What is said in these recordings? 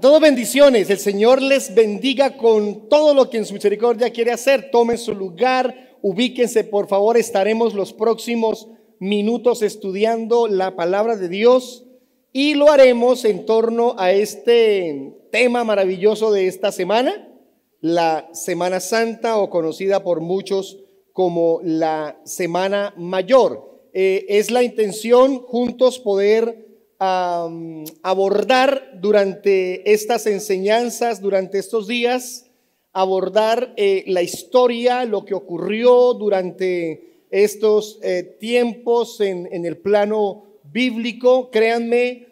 Todas bendiciones, el Señor les bendiga con todo lo que en su misericordia quiere hacer. Tomen su lugar, ubíquense por favor, estaremos los próximos minutos estudiando la palabra de Dios y lo haremos en torno a este tema maravilloso de esta semana, la Semana Santa, o conocida por muchos como la Semana Mayor. Es la intención juntos poder abordar durante estas enseñanzas, durante estos días, abordar la historia, lo que ocurrió durante estos tiempos en el plano bíblico. Créanme,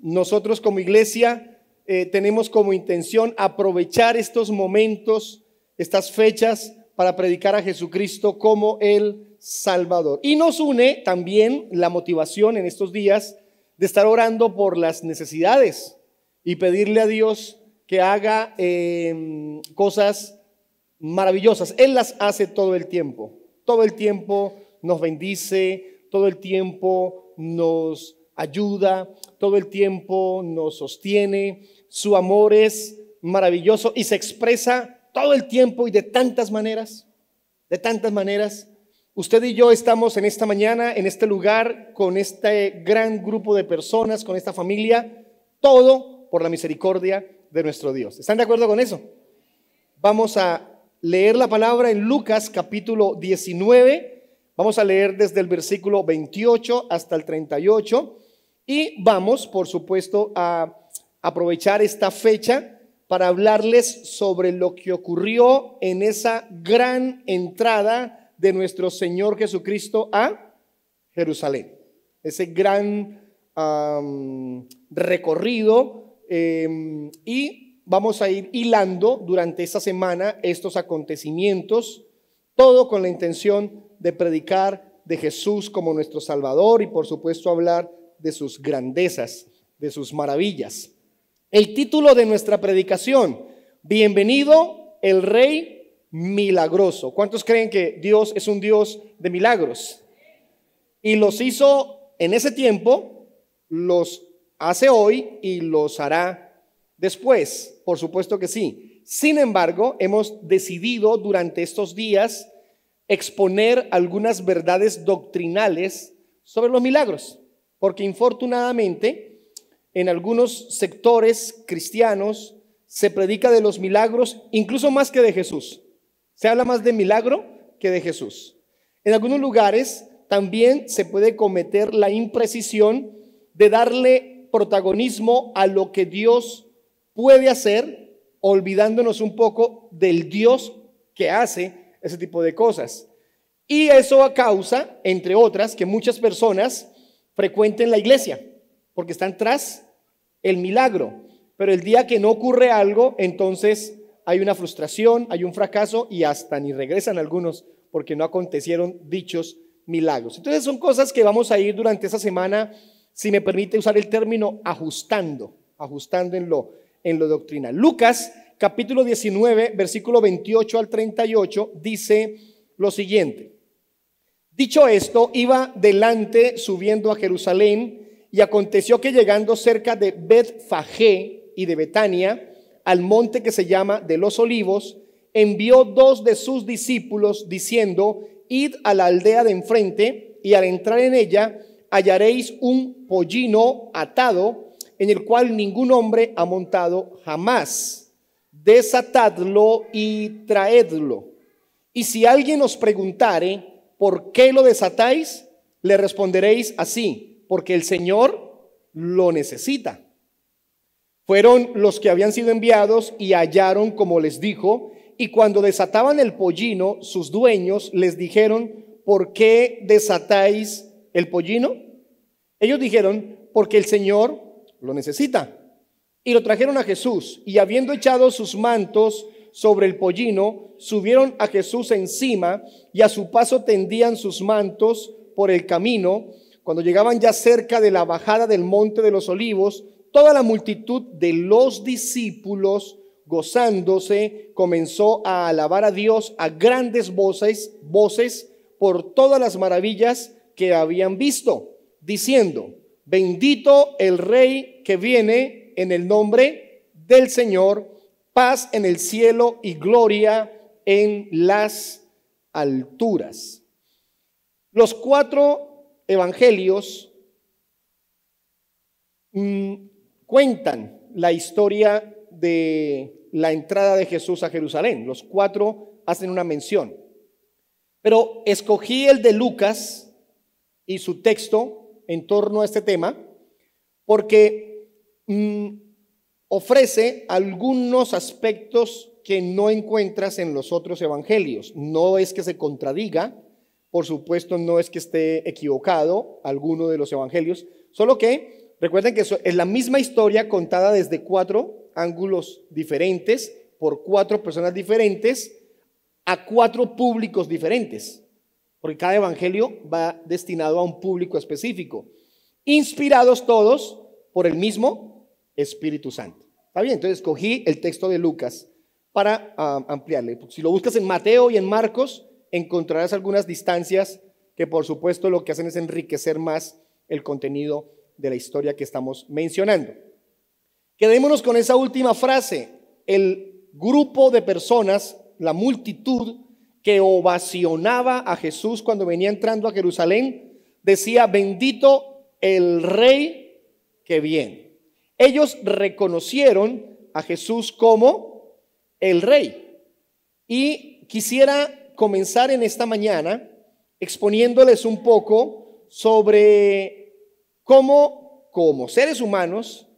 nosotros como iglesia tenemos como intención aprovechar estos momentos, estas fechas, para predicar a Jesucristo como el Salvador. Y nos une también la motivación en estos días de estar orando por las necesidades y pedirle a Dios que haga cosas maravillosas. Él las hace todo el tiempo nos bendice, todo el tiempo nos ayuda, todo el tiempo nos sostiene. Su amor es maravilloso y se expresa todo el tiempo y de tantas maneras, Usted y yo estamos en esta mañana, en este lugar, con este gran grupo de personas, con esta familia, todo por la misericordia de nuestro Dios. ¿Están de acuerdo con eso? Vamos a leer la palabra en Lucas capítulo 19, vamos a leer desde el versículo 28 hasta el 38 y vamos, por supuesto, a aprovechar esta fecha para hablarles sobre lo que ocurrió en esa gran entrada de nuestro Señor Jesucristo a Jerusalén. Ese gran recorrido y vamos a ir hilando durante esta semana estos acontecimientos, todo con la intención de predicar de Jesús como nuestro Salvador y por supuesto hablar de sus grandezas, de sus maravillas. El título de nuestra predicación: Bienvenido el Rey Milagroso. ¿Cuántos creen que Dios es un Dios de milagros? Y los hizo en ese tiempo, los hace hoy y los hará después. Por supuesto que sí. Sin embargo, hemos decidido durante estos días exponer algunas verdades doctrinales sobre los milagros, porque infortunadamente en algunos sectores cristianos se predica de los milagros incluso más que de Jesús. Se habla más de milagro que de Jesús. En algunos lugares también se puede cometer la imprecisión de darle protagonismo a lo que Dios puede hacer, olvidándonos un poco del Dios que hace ese tipo de cosas. Y eso causa, entre otras, que muchas personas frecuenten la iglesia porque están tras el milagro, pero el día que no ocurre algo, entonces hay una frustración, hay un fracaso y hasta ni regresan algunos porque no acontecieron dichos milagros. Entonces son cosas que vamos a ir durante esa semana, si me permite usar el término, ajustando en lo doctrinal. Lucas capítulo 19, versículo 28 al 38 dice lo siguiente: Dicho esto, iba delante subiendo a Jerusalén, y aconteció que llegando cerca de Betfagé y de Betania, al monte que se llama de los Olivos, envió dos de sus discípulos diciendo: Id a la aldea de enfrente, y al entrar en ella hallaréis un pollino atado, en el cual ningún hombre ha montado jamás. Desatadlo y traedlo. Y si alguien os preguntare: ¿por qué lo desatáis?, le responderéis así: porque el Señor lo necesita. Fueron los que habían sido enviados y hallaron como les dijo, y cuando desataban el pollino, sus dueños les dijeron: ¿por qué desatáis el pollino? Ellos dijeron: porque el Señor lo necesita. Y lo trajeron a Jesús, y habiendo echado sus mantos sobre el pollino, subieron a Jesús encima, y a su paso tendían sus mantos por el camino. Cuando llegaban ya cerca de la bajada del monte de los Olivos, toda la multitud de los discípulos, gozándose, comenzó a alabar a Dios a grandes voces por todas las maravillas que habían visto, diciendo: Bendito el Rey que viene en el nombre del Señor, paz en el cielo y gloria en las alturas. Los 4 evangelios cuentan la historia de la entrada de Jesús a Jerusalén. Los 4 hacen una mención. Pero escogí el de Lucas y su texto en torno a este tema porque ofrece algunos aspectos que no encuentras en los otros evangelios. No es que se contradiga, por supuesto no es que esté equivocado alguno de los evangelios, solo que recuerden que es la misma historia contada desde 4 ángulos diferentes, por 4 personas diferentes, a 4 públicos diferentes, porque cada evangelio va destinado a un público específico, inspirados todos por el mismo Espíritu Santo. ¿Está bien? Entonces escogí el texto de Lucas para ampliarle. Si lo buscas en Mateo y en Marcos, encontrarás algunas distancias que por supuesto lo que hacen es enriquecer más el contenido de la historia que estamos mencionando. Quedémonos con esa última frase. El grupo de personas, la multitud que ovacionaba a Jesús cuando venía entrando a Jerusalén, decía: bendito el Rey que viene. Ellos reconocieron a Jesús como el Rey. Y quisiera comenzar en esta mañana exponiéndoles un poco sobre cómo, como seres humanos,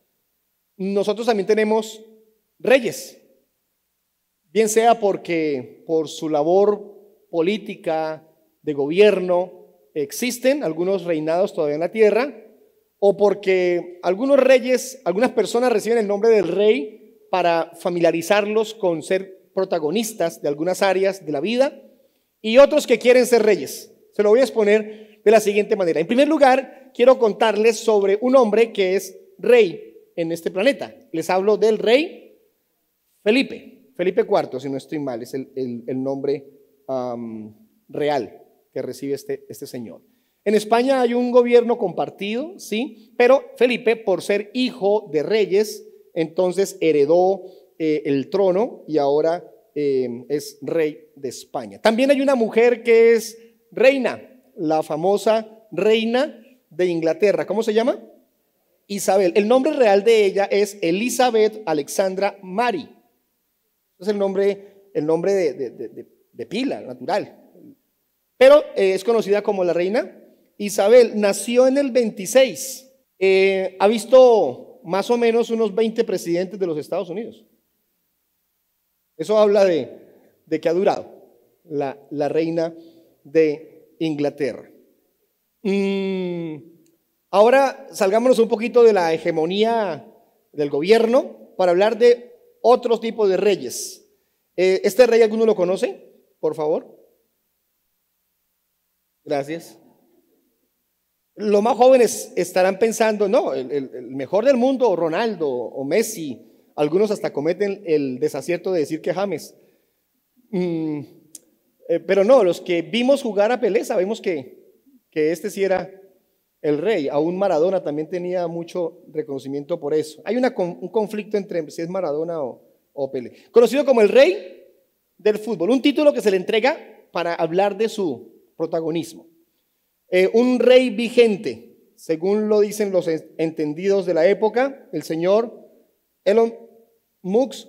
nosotros también tenemos reyes. Bien sea porque por su labor política, de gobierno, existen algunos reinados todavía en la tierra, o porque algunos reyes, algunas personas reciben el nombre del rey para familiarizarlos con ser protagonistas de algunas áreas de la vida, y otros que quieren ser reyes. Se lo voy a exponer de la siguiente manera. En primer lugar, quiero contarles sobre un hombre que es rey en este planeta. Les hablo del rey Felipe IV, si no estoy mal, es el nombre real que recibe este señor. En España hay un gobierno compartido, sí, pero Felipe, por ser hijo de reyes, entonces heredó el trono y ahora es rey de España. También hay una mujer que es reina, la famosa reina de Inglaterra. ¿Cómo se llama? Isabel. El nombre real de ella es Elizabeth Alexandra Mary. Es el nombre de pila, natural. Pero es conocida como la reina Isabel. Nació en el 26. Ha visto más o menos unos 20 presidentes de los Estados Unidos. Eso habla de que ha durado la reina de Inglaterra. Ahora salgámonos un poquito de la hegemonía del gobierno para hablar de otros tipos de reyes. ¿Este rey alguno lo conoce? Por favor. Gracias. Los más jóvenes estarán pensando, no, el mejor del mundo, Ronaldo o Messi. Algunos hasta cometen el desacierto de decir que James. Pero no, los que vimos jugar a Pelé sabemos que este sí era el rey. Aún Maradona también tenía mucho reconocimiento por eso. Hay un conflicto entre si es Maradona o Pelé. Conocido como el rey del fútbol, un título que se le entrega para hablar de su protagonismo. Un rey vigente, según lo dicen los entendidos de la época, el señor Elon Musk,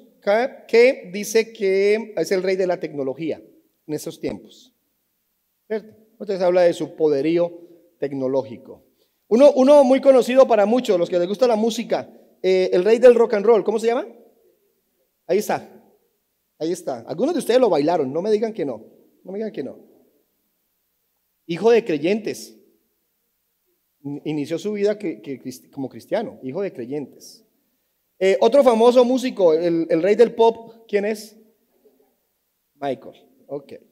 que dice que es el rey de la tecnología en esos tiempos. ¿Cierto? Entonces habla de su poderío tecnológico. Uno muy conocido para muchos, los que les gusta la música, el rey del rock and roll, ¿cómo se llama? Ahí está, ahí está. Algunos de ustedes lo bailaron, no me digan que no, no me digan que no. Hijo de creyentes, inició su vida como cristiano, hijo de creyentes. Otro famoso músico, el rey del pop, ¿quién es? Michael, ok. Esta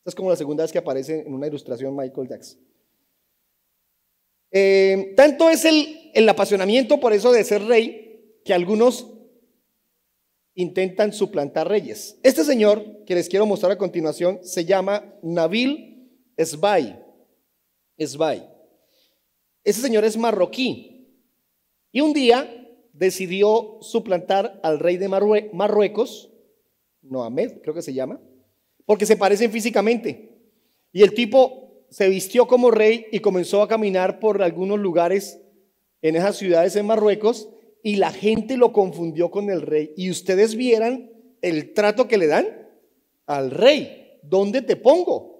es como la segunda vez que aparece en una ilustración Michael Jackson. Tanto es el apasionamiento por eso de ser rey, que algunos intentan suplantar reyes. Este señor, que les quiero mostrar a continuación, se llama Nabil Esbai. Ese señor es marroquí. Y un día decidió suplantar al rey de Marruecos, Mohamed, creo que se llama, porque se parecen físicamente. Y el tipo se vistió como rey y comenzó a caminar por algunos lugares en esas ciudades en Marruecos y la gente lo confundió con el rey. Y ustedes vieran el trato que le dan al rey. ¿Dónde te pongo?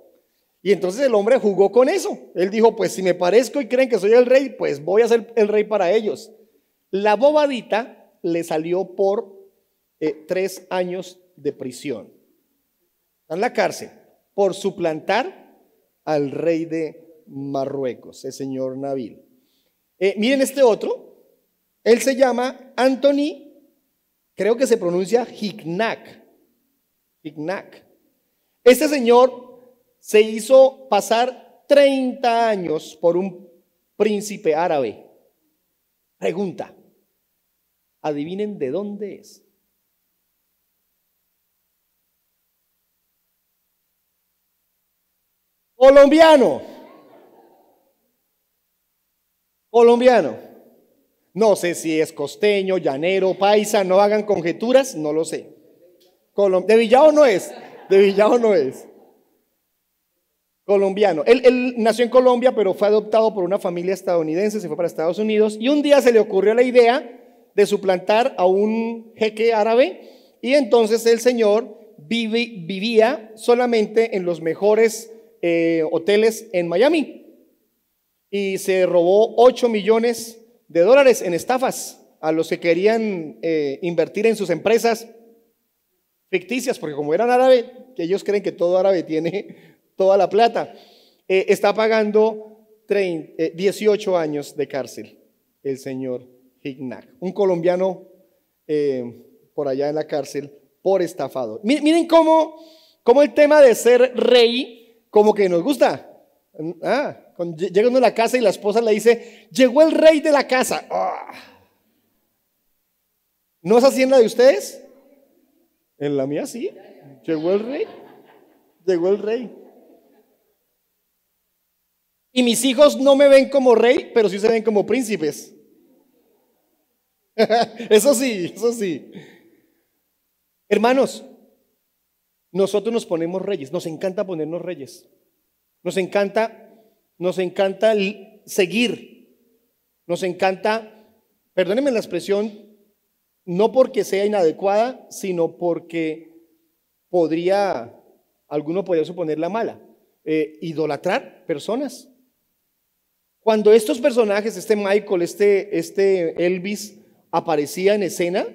Y entonces el hombre jugó con eso. Él dijo, pues si me parezco y creen que soy el rey, pues voy a ser el rey para ellos. La bobadita le salió por 3 años de prisión. Está en la cárcel por suplantar al rey de Marruecos, el señor Nabil. Miren este otro. Él se llama Anthony, creo que se pronuncia Hiknak. Este señor se hizo pasar 30 años por un príncipe árabe. Pregunta, adivinen de dónde es. Colombiano. No sé si es costeño, llanero, paisa, no hagan conjeturas, no lo sé. De Villao no es, Colombiano. Él nació en Colombia, pero fue adoptado por una familia estadounidense, se fue para Estados Unidos y un día se le ocurrió la idea de suplantar a un jeque árabe y entonces el señor vivía solamente en los mejores hoteles en Miami y se robó $8 millones en estafas a los que querían invertir en sus empresas ficticias, porque como eran árabes, que ellos creen que todo árabe tiene toda la plata, está pagando 18 años de cárcel el señor Hiknak, un colombiano por allá en la cárcel por estafado. Miren cómo el tema de ser rey como que nos gusta. Llega uno a la casa y la esposa le dice, llegó el rey de la casa. ¿No es así en la de ustedes? En la mía sí. Llegó el rey. Y mis hijos no me ven como rey, pero sí se ven como príncipes. Eso sí. Hermanos, nosotros nos ponemos reyes, nos encanta ponernos reyes. Nos encanta seguir, nos encanta, perdónenme la expresión, no porque sea inadecuada, sino porque alguno podría suponerla mala, idolatrar personas. Cuando estos personajes, este Michael, este Elvis, aparecía en escena,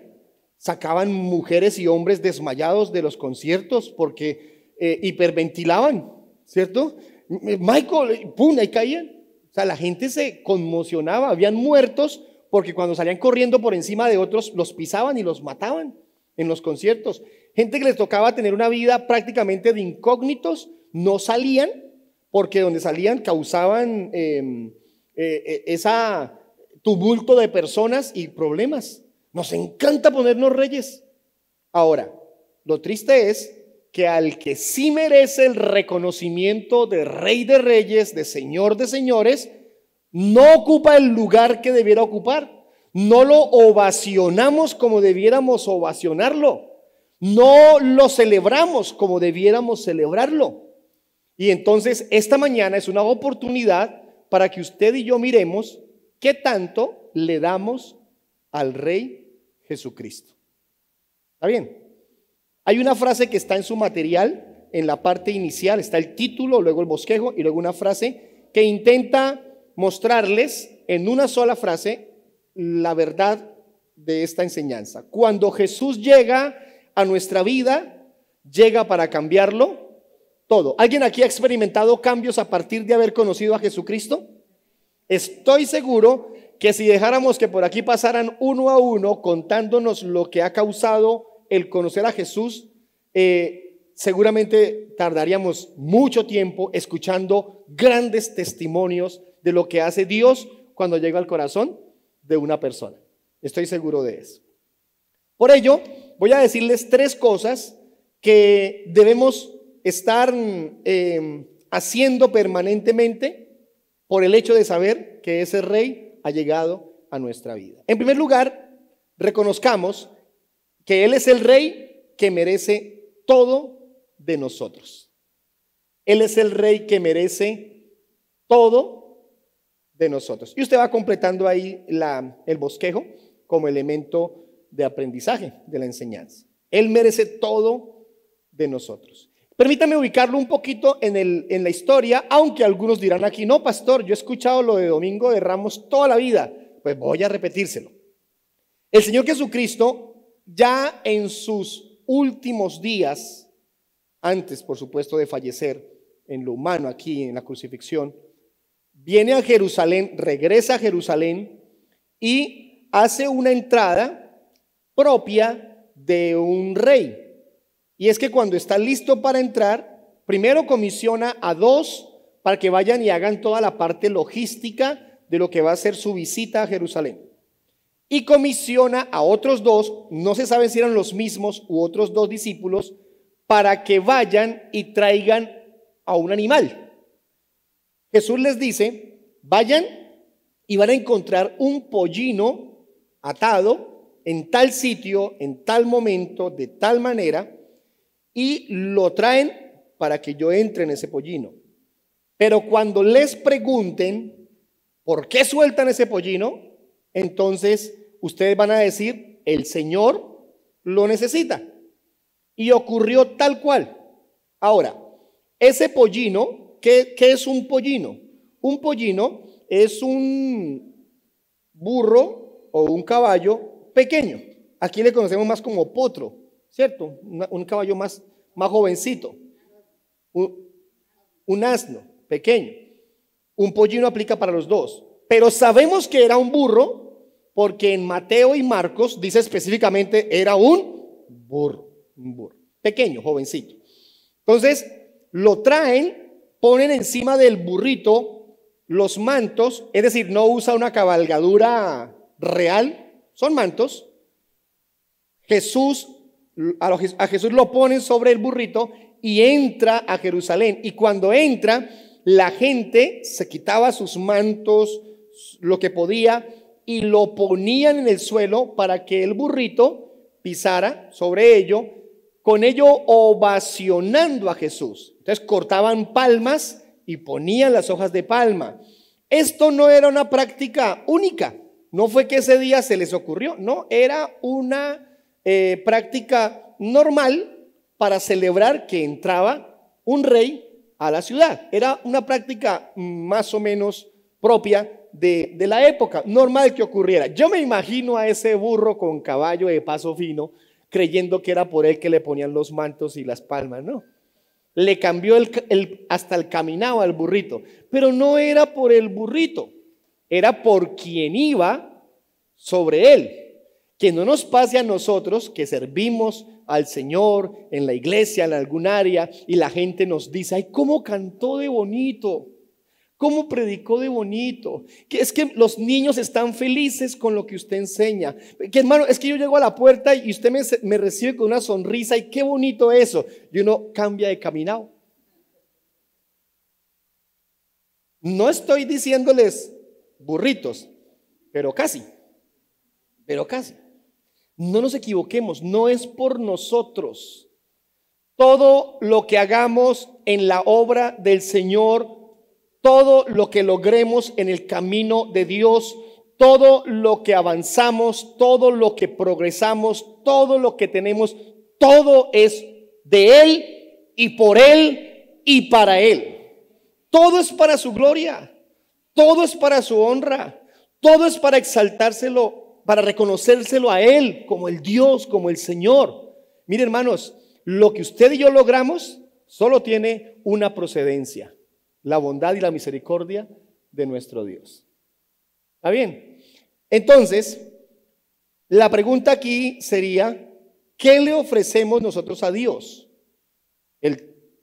sacaban mujeres y hombres desmayados de los conciertos porque hiperventilaban, ¿cierto? Michael, ¡pum!, ahí caían. O sea, la gente se conmocionaba, habían muertos porque cuando salían corriendo por encima de otros los pisaban y los mataban en los conciertos. Gente que les tocaba tener una vida prácticamente de incógnitos, no salían porque donde salían causaban esa tumulto de personas y problemas. Nos encanta ponernos reyes. Ahora, lo triste es que al que sí merece el reconocimiento de rey de reyes, de señor de señores, no ocupa el lugar que debiera ocupar. No lo ovacionamos como debiéramos ovacionarlo. No lo celebramos como debiéramos celebrarlo. Y entonces esta mañana es una oportunidad para que usted y yo miremos qué tanto le damos al Rey Jesucristo. ¿Está bien? Hay una frase que está en su material, en la parte inicial, está el título, luego el bosquejo y luego una frase que intenta mostrarles en una sola frase la verdad de esta enseñanza. Cuando Jesús llega a nuestra vida, llega para cambiarlo todo. ¿Alguien aquí ha experimentado cambios a partir de haber conocido a Jesucristo? Estoy seguro que si dejáramos que por aquí pasaran uno a uno contándonos lo que ha causado el conocer a Jesús, seguramente tardaríamos mucho tiempo escuchando grandes testimonios de lo que hace Dios cuando llega al corazón de una persona. Estoy seguro de eso. Por ello, voy a decirles 3 cosas que debemos estar haciendo permanentemente por el hecho de saber que ese rey ha llegado a nuestra vida. En primer lugar, reconozcamos que Él es el Rey que merece todo de nosotros. Él es el Rey que merece todo de nosotros. Y usted va completando ahí el bosquejo como elemento de aprendizaje de la enseñanza. Él merece todo de nosotros. Permítame ubicarlo un poquito en la historia, aunque algunos dirán aquí, no, pastor, yo he escuchado lo de Domingo de Ramos toda la vida. Pues voy a repetírselo. El Señor Jesucristo, ya en sus últimos días, antes, por supuesto, de fallecer en lo humano aquí en la crucifixión, viene a Jerusalén, regresa a Jerusalén y hace una entrada propia de un rey. Y es que cuando está listo para entrar, primero comisiona a 2 para que vayan y hagan toda la parte logística de lo que va a ser su visita a Jerusalén. Y comisiona a otros 2, no se sabe si eran los mismos u otros 2 discípulos, para que vayan y traigan a un animal. Jesús les dice, vayan y van a encontrar un pollino atado en tal sitio, en tal momento, de tal manera, y lo traen para que yo entre en ese pollino. Pero cuando les pregunten por qué sueltan ese pollino, entonces ustedes van a decir, el Señor lo necesita. Y ocurrió tal cual. Ahora, ese pollino, ¿qué es un pollino? Un pollino es un burro o un caballo pequeño. Aquí le conocemos más como potro, ¿cierto? Un caballo más jovencito. Un asno pequeño. Un pollino aplica para los dos. Pero sabemos que era un burro porque en Mateo y Marcos dice específicamente era un burro pequeño, jovencito. Entonces lo traen, ponen encima del burrito los mantos, es decir, no usa una cabalgadura real, son mantos. A Jesús lo ponen sobre el burrito y entra a Jerusalén. Y cuando entra, la gente se quitaba sus mantos, lo que podía, y lo ponían en el suelo para que el burrito pisara sobre ello, con ello ovacionando a Jesús. Entonces cortaban palmas y ponían las hojas de palma. Esto no era una práctica única, no fue que ese día se les ocurrió, no, era una práctica normal para celebrar que entraba un rey a la ciudad. Era una práctica más o menos propia de la época, normal que ocurriera. Yo me imagino a ese burro con caballo de paso fino creyendo que era por él que le ponían los mantos y las palmas, no. Le cambió hasta el caminado al burrito, pero no era por el burrito, era por quien iba sobre él. Que no nos pase a nosotros que servimos al Señor en la iglesia, en algún área, y la gente nos dice, ay, cómo cantó de bonito, cómo predicó de bonito, que es que los niños están felices con lo que usted enseña, que hermano, es que yo llego a la puerta y usted me recibe con una sonrisa y qué bonito eso, y uno cambia de caminado. No estoy diciéndoles burritos, pero casi. No nos equivoquemos, no es por nosotros. Todo lo que hagamos en la obra del Señor, todo lo que logremos en el camino de Dios, todo lo que avanzamos, todo lo que progresamos, todo lo que tenemos, todo es de Él y por Él y para Él. Todo es para su gloria, todo es para su honra, todo es para exaltárselo, para reconocérselo a Él como el Dios, como el Señor. Miren, hermanos, lo que usted y yo logramos solo tiene una procedencia: la bondad y la misericordia de nuestro Dios. ¿Está bien? Entonces, la pregunta aquí sería, ¿qué le ofrecemos nosotros a Dios?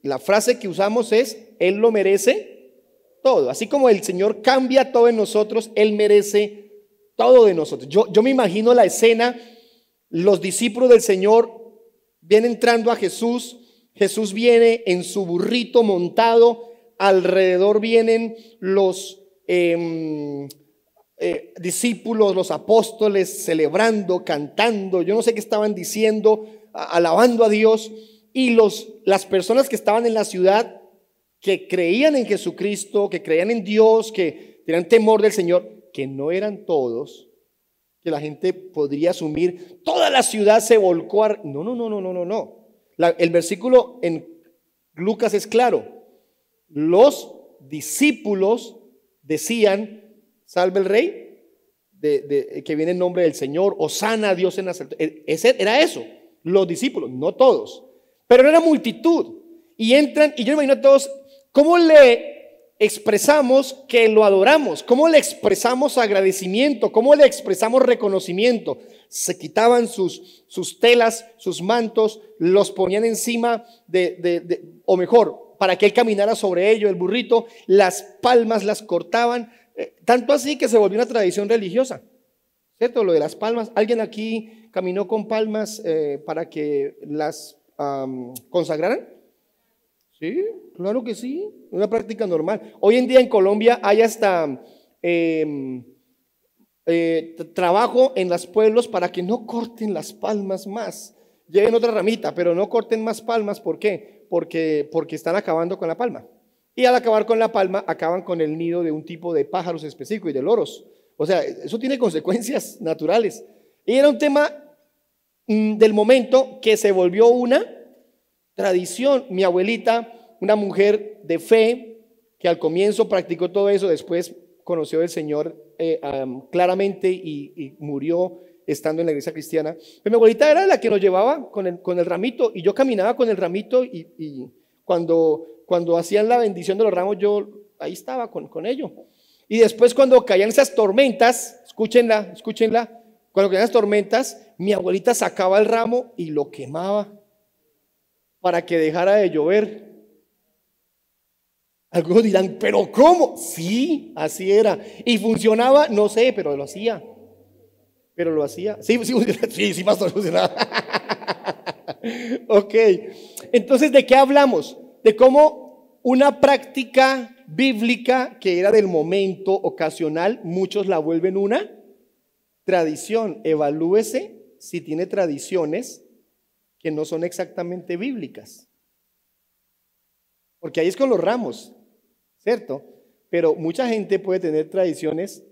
La frase que usamos es, Él lo merece todo. Así como el Señor cambia todo en nosotros, Él merece todo de nosotros. Yo me imagino la escena, los discípulos del Señor vienen entrando a Jesús, Jesús viene en su burrito montado, alrededor vienen discípulos, los apóstoles, celebrando, cantando, yo no sé qué estaban diciendo, alabando a Dios, y las personas que estaban en la ciudad, que creían en Jesucristo, que creían en Dios, que tenían temor del Señor, que no eran todos, que la gente podría asumir, toda la ciudad se volcó a... No, no, no, no, no, no, no. El versículo en Lucas es claro. Los discípulos decían: salve el rey, que viene en nombre del Señor, hosana a Dios en las alturas. Era eso, los discípulos, no todos, pero era multitud. Y entran, y yo me imagino a todos, ¿cómo le expresamos que lo adoramos? ¿Cómo le expresamos agradecimiento? ¿Cómo le expresamos reconocimiento? Se quitaban sus telas, sus mantos, los ponían encima o mejor, para que él caminara sobre ello, el burrito, las palmas las cortaban, tanto así que se volvió una tradición religiosa, ¿cierto? Lo de las palmas. ¿Alguien aquí caminó con palmas para que las consagraran? Sí, claro que sí, una práctica normal. Hoy en día en Colombia hay hasta trabajo en los pueblos para que no corten las palmas más. Lleven otra ramita, pero no corten más palmas. ¿Por qué? Porque están acabando con la palma. Y al acabar con la palma, acaban con el nido de un tipo de pájaros específico y de loros. O sea, eso tiene consecuencias naturales. Y era un tema del momento que se volvió una tradición. Mi abuelita, una mujer de fe, que al comienzo practicó todo eso, después conoció al Señor claramente y murió estando en la iglesia cristiana. Pero mi abuelita era la que nos llevaba con el ramito, y yo caminaba con el ramito, y cuando hacían la bendición de los ramos, yo ahí estaba con ello. Y después, cuando caían esas tormentas, escúchenla, cuando caían las tormentas, mi abuelita sacaba el ramo y lo quemaba para que dejara de llover. Algunos dirán: ¿pero cómo? Sí, así era. ¿Y funcionaba? No sé, pero lo hacía. Sí, pastor, funcionaba. Ok, entonces, ¿de qué hablamos? De cómo una práctica bíblica que era del momento, ocasional, muchos la vuelven una tradición. Evalúese si tiene tradiciones que no son exactamente bíblicas, porque ahí es con los ramos, ¿cierto? Pero mucha gente puede tener tradiciones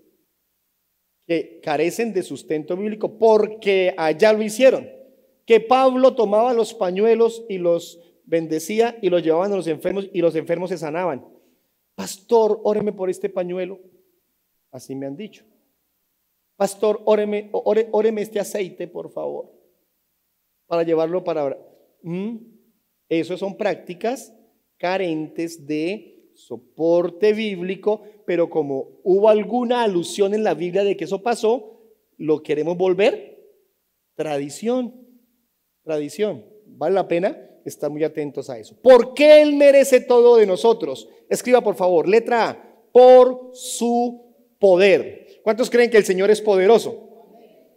que carecen de sustento bíblico porque allá lo hicieron. Que Pablo tomaba los pañuelos y los bendecía y los llevaban a los enfermos, y los enfermos se sanaban. Pastor, óreme por este pañuelo. Así me han dicho. Pastor, óreme este aceite, por favor, para llevarlo para... Eso son prácticas carentes de soporte bíblico, pero como hubo alguna alusión en la Biblia de que eso pasó, lo queremos volver tradición. Vale la pena estar muy atentos a eso. ¿Por qué Él merece todo de nosotros? Escriba, por favor, letra A: por su poder. ¿Cuántos creen que el Señor es poderoso?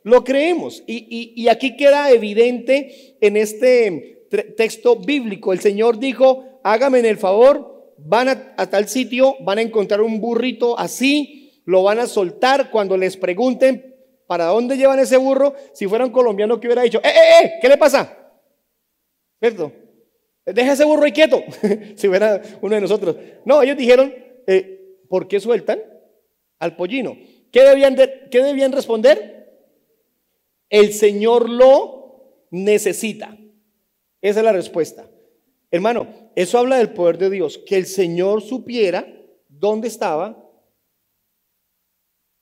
Lo creemos, y aquí queda evidente en este texto bíblico. El Señor dijo: hágame el favor, van a tal sitio, van a encontrar un burrito así, lo van a soltar. Cuando les pregunten para dónde llevan ese burro, si fuera un colombiano, ¿qué hubiera dicho? ¿Qué le pasa? ¿Cierto? Deja ese burro ahí quieto. Si fuera uno de nosotros. No, ellos dijeron: ¿por qué sueltan al pollino? ¿Qué debían responder? El Señor lo necesita. Esa es la respuesta. Hermano, eso habla del poder de Dios. Que el Señor supiera dónde estaba,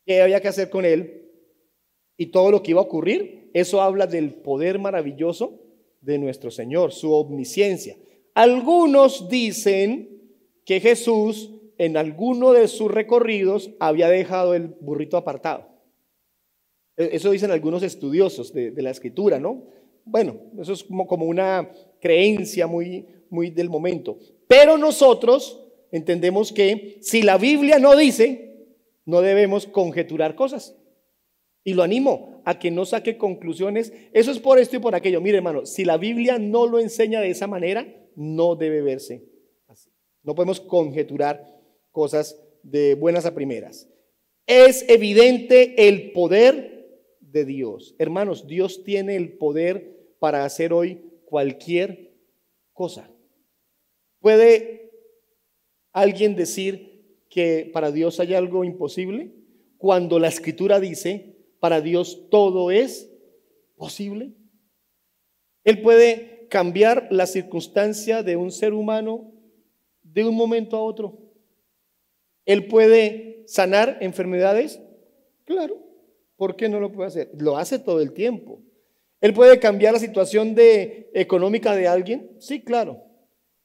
qué había que hacer con él y todo lo que iba a ocurrir. Eso habla del poder maravilloso de nuestro Señor, su omnisciencia. Algunos dicen que Jesús en alguno de sus recorridos había dejado el burrito apartado. Eso dicen algunos estudiosos de la escritura, ¿no? Bueno, eso es como una creencia muy del momento. Pero nosotros entendemos que si la Biblia no dice, no debemos conjeturar cosas. Y lo animo a que no saque conclusiones. Eso es por esto y por aquello. Mire, hermano, si la Biblia no lo enseña de esa manera, no debe verse así. No podemos conjeturar cosas de buenas a primeras. es evidente el poder de Dios. Hermanos, Dios tiene el poder para hacer hoy cualquier cosa. ¿Puede alguien decir que para Dios hay algo imposible? Cuando la Escritura dice, para Dios todo es posible. Él puede cambiar la circunstancia de un ser humano de un momento a otro. Él puede sanar enfermedades. Claro, ¿por qué no lo puede hacer? Lo hace todo el tiempo. Él puede cambiar la situación económica de alguien. Sí, claro.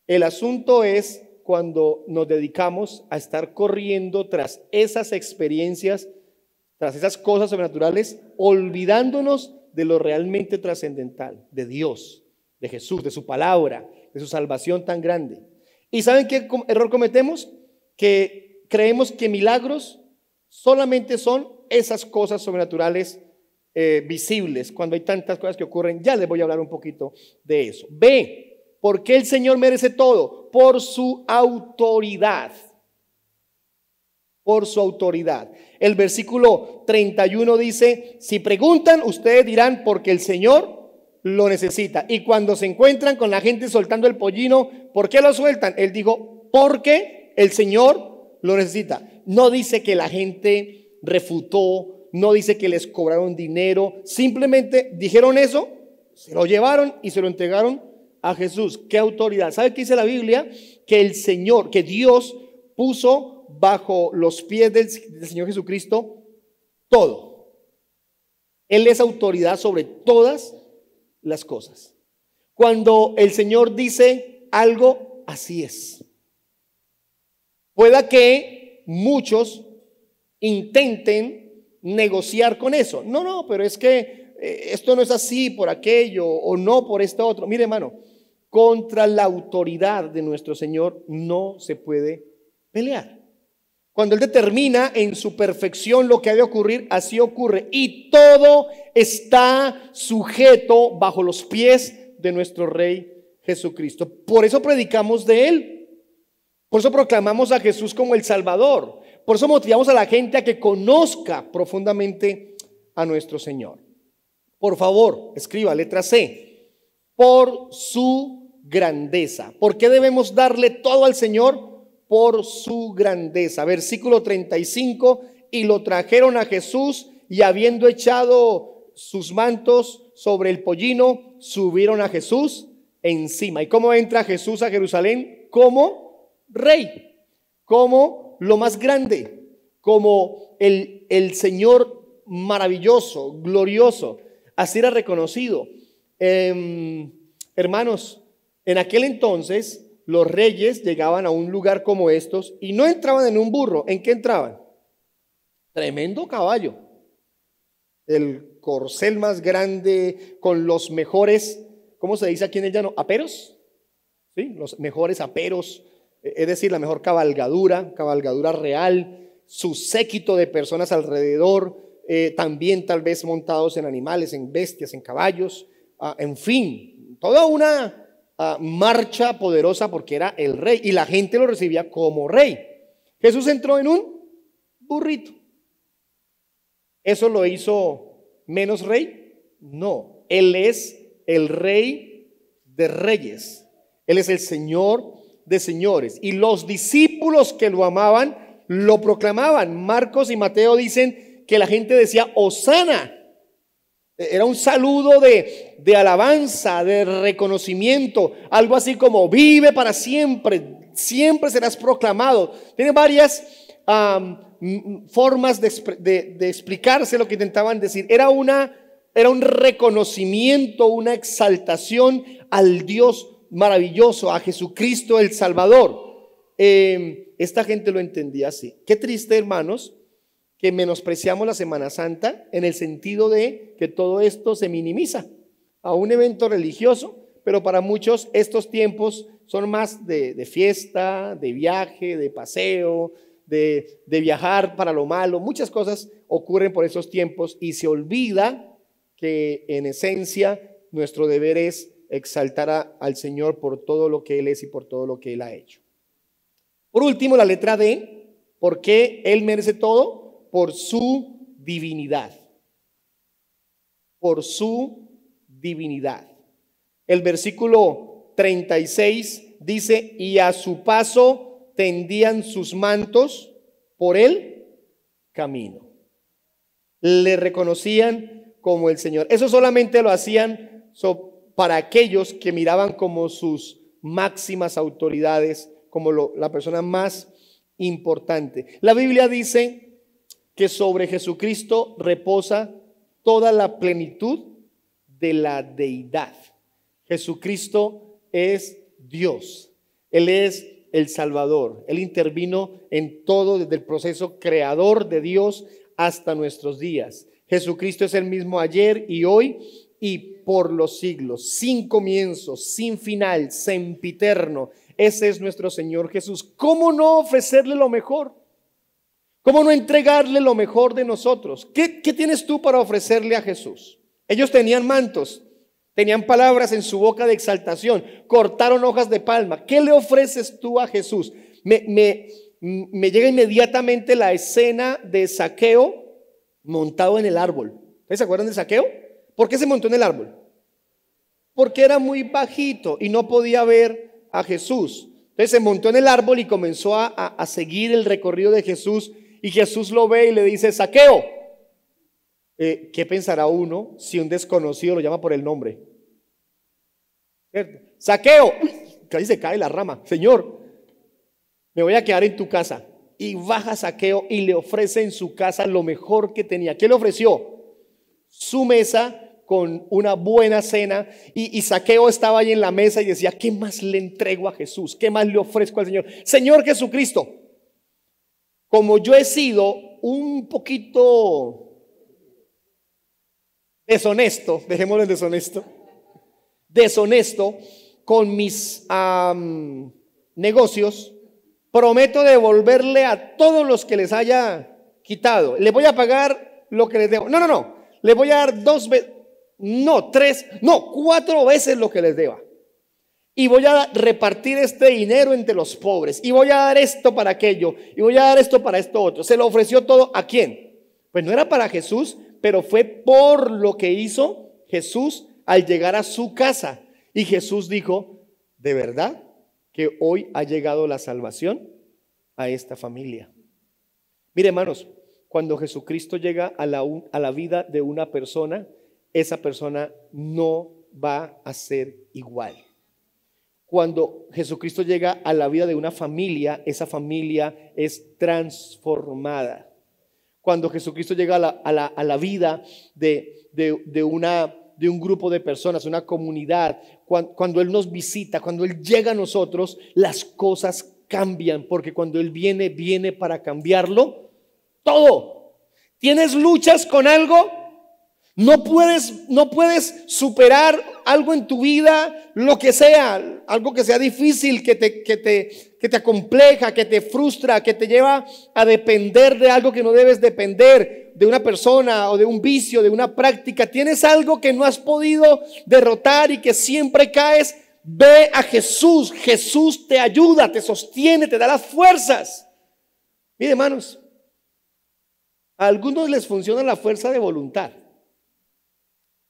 El asunto es cuando nos dedicamos a estar corriendo tras esas experiencias, tras esas cosas sobrenaturales, olvidándonos de lo realmente trascendental, de Dios, de Jesús, de su palabra, de su salvación tan grande. ¿Y saben qué error cometemos? Que creemos que milagros solamente son esas cosas sobrenaturales visibles, cuando hay tantas cosas que ocurren. Ya les voy a hablar un poquito de eso. B, ¿por qué el Señor merece todo? Por su autoridad. Por su autoridad. El versículo 31 dice, si preguntan, ustedes dirán, porque el Señor lo necesita. Y cuando se encuentran con la gente soltando el pollino, ¿por qué lo sueltan? Él dijo, porque el Señor lo necesita. No dice que la gente refutó, no dice que les cobraron dinero, simplemente dijeron eso, se lo llevaron y se lo entregaron a Jesús. ¿Qué autoridad? ¿Sabe qué dice la Biblia? Que el Señor, que Dios puso bajo los pies del Señor Jesucristo todo. Él es autoridad sobre todas las cosas. Cuando el Señor dice algo, así es. Pueda que muchos intenten negociar con eso. No, pero es que esto no es así por aquello o no por esto otro. Mire, hermano, contra la autoridad de nuestro Señor no se puede pelear. Cuando Él determina en su perfección lo que ha de ocurrir, así ocurre. Y todo está sujeto bajo los pies de nuestro Rey Jesucristo. Por eso predicamos de Él. Por eso proclamamos a Jesús como el Salvador. Por eso motivamos a la gente a que conozca profundamente a nuestro Señor. Por favor, escriba letra C. Por su grandeza. ¿Por qué debemos darle todo al Señor? Por su grandeza. Versículo 35, y lo trajeron a Jesús, y habiendo echado sus mantos sobre el pollino, subieron a Jesús encima. ¿Y cómo entra Jesús a Jerusalén? Como rey, como lo más grande, como el Señor maravilloso, glorioso. Así era reconocido. Hermanos, en aquel entonces los reyes llegaban a un lugar como estos y no entraban en un burro. ¿En qué entraban? Tremendo caballo, el corcel más grande, con los mejores, ¿cómo se dice aquí en el llano? ¿Aperos? ¿Sí? Los mejores aperos, es decir, la mejor cabalgadura real, su séquito de personas alrededor, también tal vez montados en animales, en bestias, en caballos, en fin, toda una marcha poderosa porque era el rey y la gente lo recibía como rey. Jesús entró en un burrito. ¿Eso lo hizo menos rey? No, Él es el Rey de reyes. Él es el Señor de señores. Y los discípulos que lo amaban, lo proclamaban. Marcos y Mateo dicen que la gente decía Hosana. Era un saludo de alabanza, de reconocimiento, algo así como vive para siempre, siempre serás proclamado. Tiene varias formas de explicarse lo que intentaban decir. Era un reconocimiento, una exaltación al Dios maravilloso, a Jesucristo el Salvador. Esta gente lo entendía así. Qué triste, hermanos, que menospreciamos la Semana Santa en el sentido de que todo esto se minimiza a un evento religioso, pero para muchos estos tiempos son más de fiesta, de viaje, de paseo, de viajar para lo malo. Muchas cosas ocurren por esos tiempos y se olvida que en esencia nuestro deber es exaltar al Señor por todo lo que Él es y por todo lo que Él ha hecho. Por último, la letra D. ¿Por qué Él merece todo? por su divinidad. Por su divinidad. El versículo 36 dice, y a su paso tendían sus mantos por el camino. Le reconocían como el Señor. Eso solamente lo hacían para aquellos que miraban como sus máximas autoridades, como la persona más importante. La Biblia dice que sobre Jesucristo reposa toda la plenitud de la deidad. Jesucristo es Dios. Él es el Salvador. Él intervino en todo desde el proceso creador de Dios hasta nuestros días. Jesucristo es el mismo ayer y hoy y por los siglos, sin comienzo, sin final, sempiterno. Ese es nuestro Señor Jesús. ¿Cómo no ofrecerle lo mejor? ¿Cómo no entregarle lo mejor de nosotros? ¿Qué tienes tú para ofrecerle a Jesús? Ellos tenían mantos, tenían palabras en su boca de exaltación, cortaron hojas de palma. ¿Qué le ofreces tú a Jesús? Me llega inmediatamente la escena de Zaqueo montado en el árbol. ¿Ustedes se acuerdan de Zaqueo? ¿Por qué se montó en el árbol? Porque era muy bajito y no podía ver a Jesús. Entonces se montó en el árbol y comenzó a seguir el recorrido de Jesús. Y Jesús lo ve y le dice, Zaqueo. ¿Qué pensará uno si un desconocido lo llama por el nombre? ¿Cierto? Zaqueo. Casi se cae la rama. Señor, me voy a quedar en tu casa. Y baja Zaqueo y le ofrece en su casa lo mejor que tenía. ¿Qué le ofreció? Su mesa con una buena cena. Y Zaqueo estaba ahí en la mesa y decía, ¿qué más le entrego a Jesús? ¿Qué más le ofrezco al Señor? Señor Jesucristo, como yo he sido un poquito deshonesto, dejémoslo en deshonesto con mis negocios, prometo devolverle a todos los que les haya quitado. Les voy a pagar lo que les debo. No. Les voy a dar 2 veces, no 3, no 4 veces lo que les deba. Y voy a repartir este dinero entre los pobres. Y voy a dar esto para aquello. Y voy a dar esto para esto otro. Se lo ofreció todo ¿a quién? Pues no era para Jesús, pero fue por lo que hizo Jesús al llegar a su casa. Y Jesús dijo, ¿de verdad que hoy ha llegado la salvación a esta familia? Mire, hermanos, cuando Jesucristo llega a la vida de una persona, esa persona no va a ser igual. Cuando Jesucristo llega a la vida de una familia, esa familia es transformada. Cuando Jesucristo llega a la vida de un grupo de personas, una comunidad, cuando Él nos visita, cuando Él llega a nosotros, las cosas cambian, porque cuando Él viene para cambiarlo todo. ¿Tienes luchas con algo? No puedes superar algo en tu vida, lo que sea, algo que sea difícil, que te acompleja, que te frustra, que te lleva a depender de algo que no debes depender, de una persona o de un vicio, de una práctica. Tienes algo que no has podido derrotar y que siempre caes. Ve a Jesús. Jesús te ayuda, te sostiene, te da las fuerzas. Mire, hermanos, a algunos les funciona la fuerza de voluntad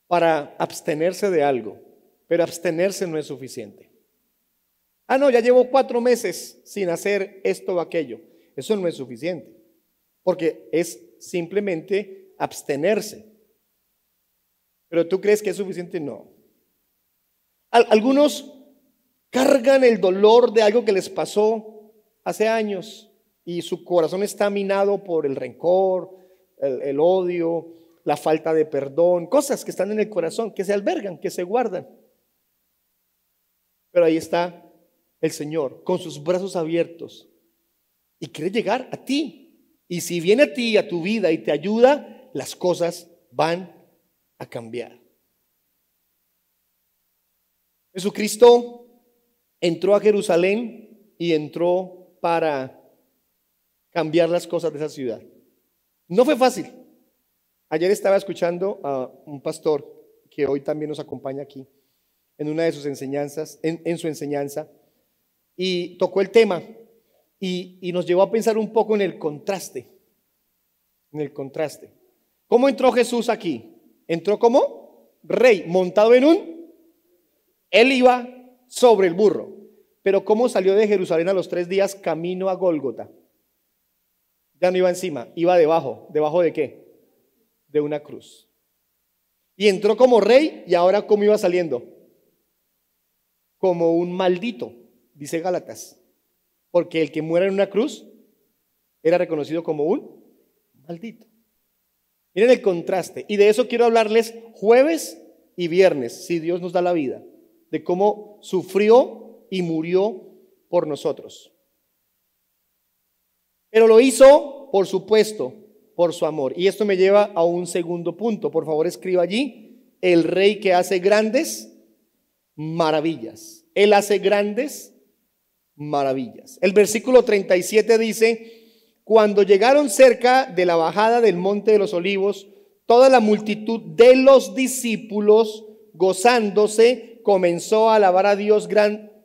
para abstenerse de algo, pero abstenerse no es suficiente. No, ya llevo 4 meses sin hacer esto o aquello. Eso no es suficiente, porque es simplemente abstenerse. ¿Pero tú crees que es suficiente? No. Algunos cargan el dolor de algo que les pasó hace años y su corazón está minado por el rencor, el odio, la falta de perdón, cosas que están en el corazón, que se albergan, que se guardan. Pero ahí está el Señor con sus brazos abiertos y quiere llegar a ti. Y si viene a ti, a tu vida y te ayuda, las cosas van a cambiar. Jesucristo entró a Jerusalén y entró para cambiar las cosas de esa ciudad. No fue fácil. Ayer estaba escuchando a un pastor que hoy también nos acompaña aquí en una de sus enseñanzas, en su enseñanza, y tocó el tema y nos llevó a pensar un poco en el contraste. En el contraste. ¿Cómo entró Jesús aquí? Entró como rey, montado en él iba sobre el burro. Pero ¿cómo salió de Jerusalén a los 3 días camino a Gólgota? Ya no iba encima, iba debajo. ¿Debajo de qué? De una cruz. Y entró como rey, y ahora ¿cómo iba saliendo? Como un maldito, dice Gálatas. Porque el que muera en una cruz era reconocido como un maldito. Miren el contraste. Y de eso quiero hablarles jueves y viernes, si Dios nos da la vida, de cómo sufrió y murió por nosotros. Pero lo hizo, por supuesto, por su amor. Y esto me lleva a un segundo punto. Por favor, escriba allí: el rey que hace grandes maravillas. Él hace grandes maravillas. El versículo 37 dice: cuando llegaron cerca de la bajada del monte de los olivos, toda la multitud de los discípulos, gozándose, comenzó a alabar a Dios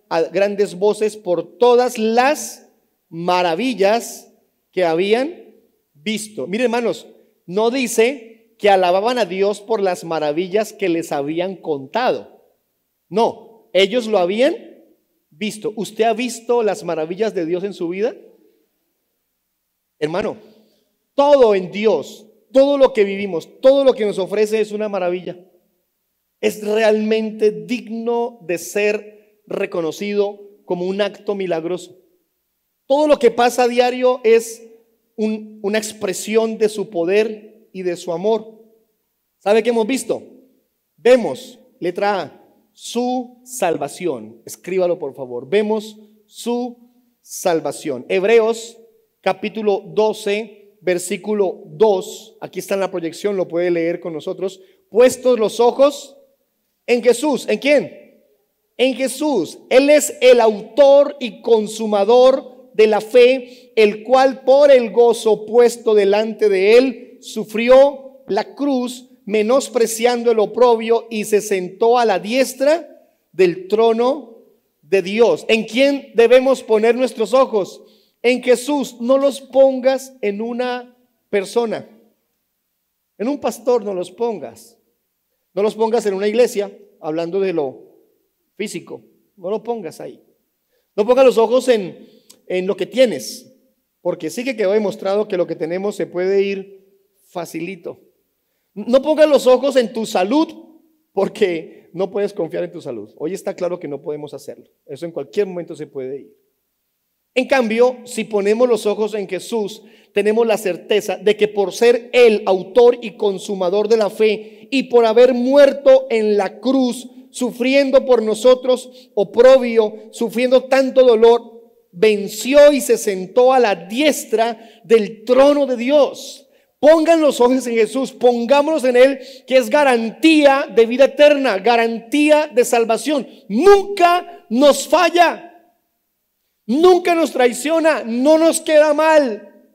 a grandes voces por todas las maravillas que habían visto. Miren, hermanos, no dice que alababan a Dios por las maravillas que les habían contado. No, ellos lo habían visto. ¿Usted ha visto las maravillas de Dios en su vida? Hermano, todo en Dios, todo lo que vivimos, todo lo que nos ofrece es una maravilla. Es realmente digno de ser reconocido como un acto milagroso. Todo lo que pasa a diario es una expresión de su poder y de su amor. ¿Sabe qué hemos visto? Vemos, letra A, su salvación. Escríbalo, por favor. Vemos su salvación. Hebreos capítulo 12, versículo 2. Aquí está en la proyección, lo puede leer con nosotros. Puestos los ojos en Jesús. ¿En quién? En Jesús. Él es el autor y consumador de la fe, el cual por el gozo puesto delante de él sufrió la cruz, menospreciando el oprobio, y se sentó a la diestra del trono de Dios. ¿En quién debemos poner nuestros ojos? En Jesús. No los pongas en una persona, en un pastor no los pongas. No los pongas en una iglesia, hablando de lo físico. No lo pongas ahí. No pongas los ojos en lo que tienes, porque sí que quedó demostrado que lo que tenemos se puede ir facilito. No pongas los ojos en tu salud, porque no puedes confiar en tu salud. Hoy está claro que no podemos hacerlo. Eso en cualquier momento se puede ir. En cambio, si ponemos los ojos en Jesús, tenemos la certeza de que por ser Él autor y consumador de la fe, y por haber muerto en la cruz, sufriendo por nosotros oprobio, sufriendo tanto dolor, venció y se sentó a la diestra del trono de Dios. Pongan los ojos en Jesús, pongámonos en Él, que es garantía de vida eterna, garantía de salvación. Nunca nos falla. Nunca nos traiciona, no nos queda mal,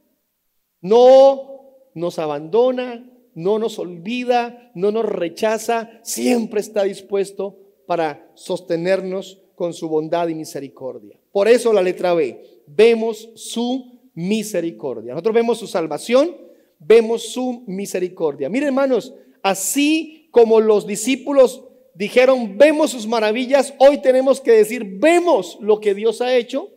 no nos abandona, no nos olvida, no nos rechaza, siempre está dispuesto para sostenernos con su bondad y misericordia. Por eso la letra B, vemos su misericordia. Nosotros vemos su salvación, vemos su misericordia. Miren, hermanos, así como los discípulos dijeron, vemos sus maravillas, hoy tenemos que decir, vemos lo que Dios ha hecho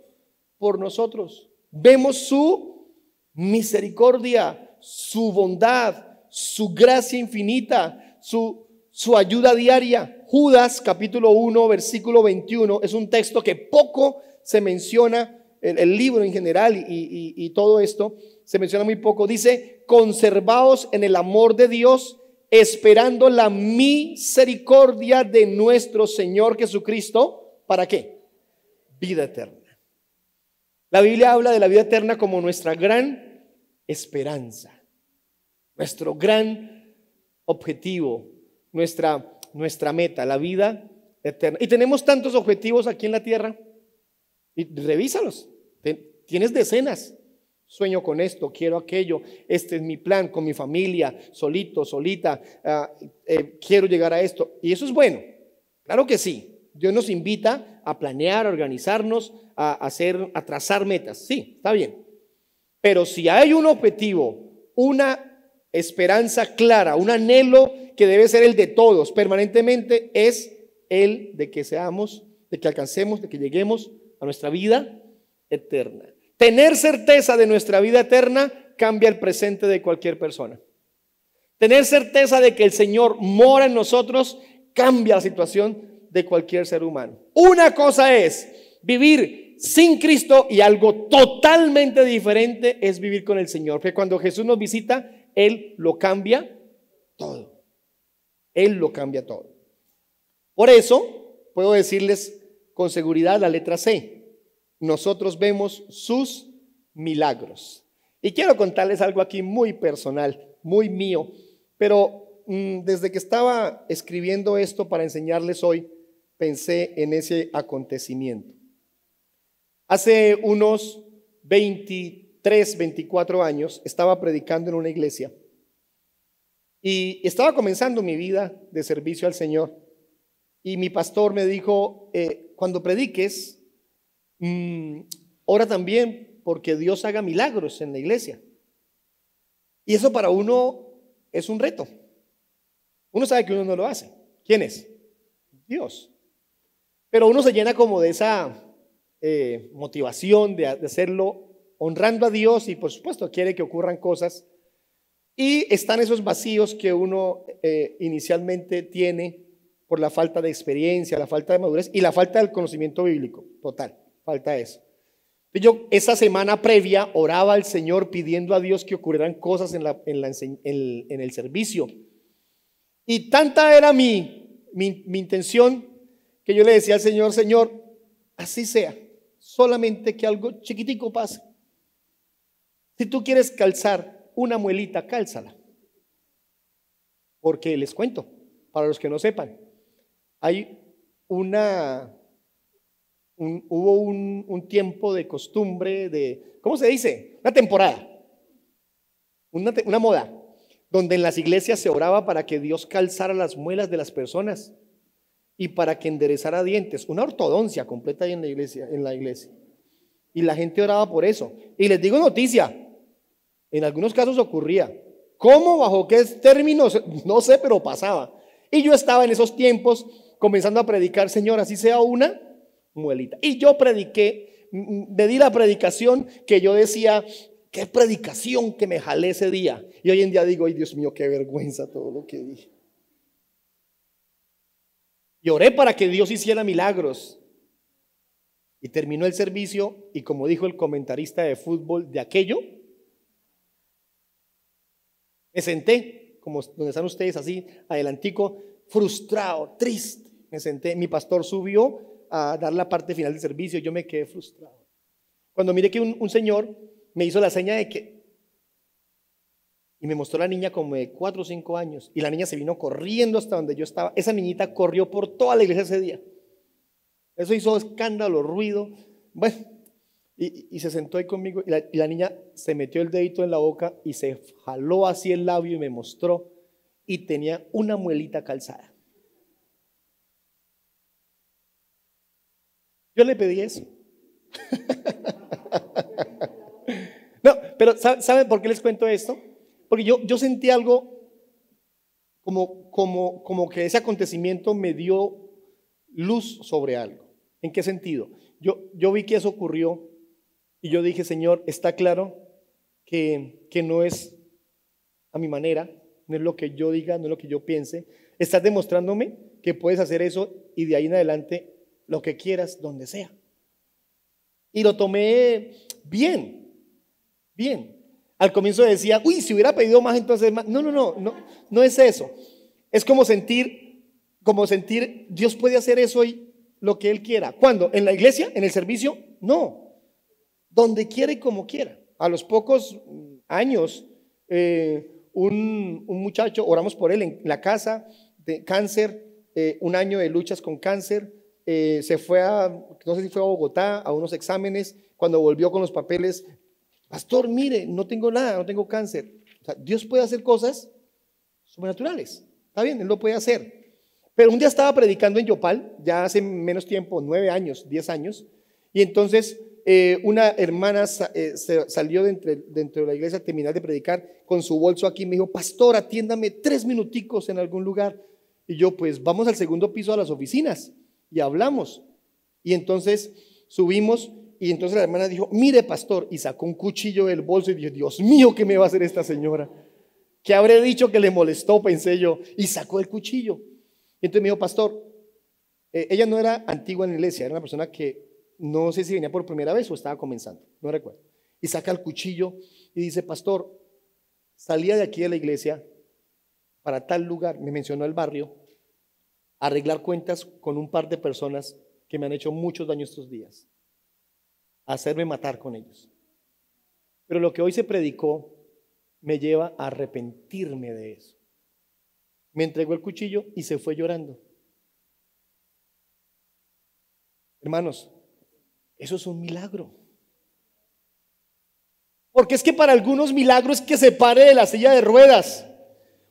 por nosotros. Vemos su misericordia, su bondad, su gracia infinita, su ayuda diaria. Judas capítulo 1 versículo 21 es un texto que poco se menciona, el libro en general y todo esto se menciona muy poco. Dice: conservaos en el amor de Dios, esperando la misericordia de nuestro Señor Jesucristo. ¿Para qué? Vida eterna. La Biblia habla de la vida eterna como nuestra gran esperanza, nuestro gran objetivo, nuestra meta, la vida eterna. Y tenemos tantos objetivos aquí en la tierra, y revísalos. Tienes decenas. Sueño con esto, quiero aquello, este es mi plan con mi familia, solito, solita, quiero llegar a esto. Y eso es bueno, claro que sí. Dios nos invita a planear, a organizarnos, a trazar metas. Sí, está bien. Pero si hay un objetivo una esperanza clara, un anhelo que debe ser el de todos permanentemente, es el de que seamos, de que alcancemos, de que lleguemos a nuestra vida eterna. Tener certeza de nuestra vida eterna cambia el presente de cualquier persona. Tener certeza de que el Señor mora en nosotros cambia la situación de cualquier ser humano. Una cosa es vivir sin Cristo y algo totalmente diferente es vivir con el Señor. Porque cuando Jesús nos visita, Él lo cambia todo. Él lo cambia todo. Por eso puedo decirles con seguridad la letra C. Nosotros vemos sus milagros. Y quiero contarles algo aquí muy personal, muy mío. Pero desde que estaba escribiendo esto para enseñarles hoy, pensé en ese acontecimiento. Hace unos 23, 24 años estaba predicando en una iglesia y estaba comenzando mi vida de servicio al Señor. Y mi pastor me dijo, cuando prediques, ora también porque Dios haga milagros en la iglesia. Y eso para uno es un reto. Uno sabe que uno no lo hace. ¿Quién es? Dios. Pero uno se llena como de esa motivación de hacerlo honrando a Dios y por supuesto quiere que ocurran cosas. Y están esos vacíos que uno inicialmente tiene por la falta de experiencia, la falta de madurez y la falta del conocimiento bíblico. Total, falta eso. Yo esa semana previa oraba al Señor pidiendo a Dios que ocurrieran cosas en el servicio. Y tanta era mi intención que yo le decía al Señor, Señor, así sea, solamente que algo chiquitico pase. Si tú quieres calzar una muelita, cálzala. Porque les cuento, para los que no sepan, hay hubo un tiempo de costumbre de, ¿cómo se dice? Una temporada, una moda, donde en las iglesias se oraba para que Dios calzara las muelas de las personas y para que enderezara dientes, una ortodoncia completa ahí en la iglesia. Y la gente oraba por eso. Y les digo noticia, en algunos casos ocurría. ¿Cómo? ¿Bajo qué términos? No sé, pero pasaba. Y yo estaba en esos tiempos comenzando a predicar, Señor, así sea una muelita. Y yo prediqué, me di la predicación que yo decía, qué predicación que me jalé ese día. Y hoy en día digo, ay Dios mío, qué vergüenza todo lo que dije. Y oré para que Dios hiciera milagros. Y terminó el servicio y como dijo el comentarista de fútbol de aquello, me senté, como donde están ustedes así, adelantico, frustrado, triste. Me senté, mi pastor subió a dar la parte final del servicio y yo me quedé frustrado. Cuando miré que un señor me hizo la seña de que, y me mostró la niña como de 4 o 5 años, y la niña se vino corriendo hasta donde yo estaba. Esa niñita corrió por toda la iglesia ese día. Eso hizo escándalo, ruido. Bueno, y se sentó ahí conmigo, y la niña se metió el dedito en la boca y se jaló así el labio y me mostró, y tenía una muelita calzada. Yo le pedí eso. No, pero ¿saben por qué les cuento esto? Porque yo sentí algo como que ese acontecimiento me dio luz sobre algo. ¿En qué sentido? Yo vi que eso ocurrió y yo dije, Señor, está claro que no es a mi manera, no es lo que yo diga, no es lo que yo piense. Estás demostrándome que puedes hacer eso y de ahí en adelante lo que quieras, donde sea. Y lo tomé bien. Al comienzo decía, uy, si hubiera pedido más, entonces más. No es eso. Es como sentir, Dios puede hacer eso y lo que Él quiera. ¿Cuándo? ¿En la iglesia? ¿En el servicio? No. Donde quiera y como quiera. A los pocos años, un muchacho, oramos por él en la casa de cáncer, un año de luchas con cáncer. Se fue no sé si fue a Bogotá, a unos exámenes. Cuando volvió con los papeles, pastor, mire, no tengo nada, no tengo cáncer. O sea, Dios puede hacer cosas sobrenaturales. Está bien, Él lo puede hacer. Pero un día estaba predicando en Yopal, ya hace menos tiempo, 9 años, 10 años. Y entonces una hermana salió dentro de la iglesia a terminar de predicar con su bolso aquí y me dijo: pastor, atiéndame 3 minuticos en algún lugar. Y yo, pues vamos al segundo piso a las oficinas y hablamos. Y entonces subimos y entonces la hermana dijo: mire, pastor, y sacó un cuchillo del bolso y dijo: Dios mío, ¿qué me va a hacer esta señora? ¿Qué habré dicho que le molestó? Pensé yo, y sacó el cuchillo. Y entonces me dijo: pastor, ella no era antigua en la iglesia, era una persona que no sé si venía por primera vez o estaba comenzando, no recuerdo. Y saca el cuchillo y dice: pastor, salía de aquí de la iglesia para tal lugar, me mencionó el barrio, a arreglar cuentas con un par de personas que me han hecho muchos daños estos días, a hacerme matar con ellos. Pero lo que hoy se predicó me lleva a arrepentirme de eso. Me entregó el cuchillo y se fue llorando. Hermanos, eso es un milagro. Porque es que para algunos milagro es que se pare de la silla de ruedas.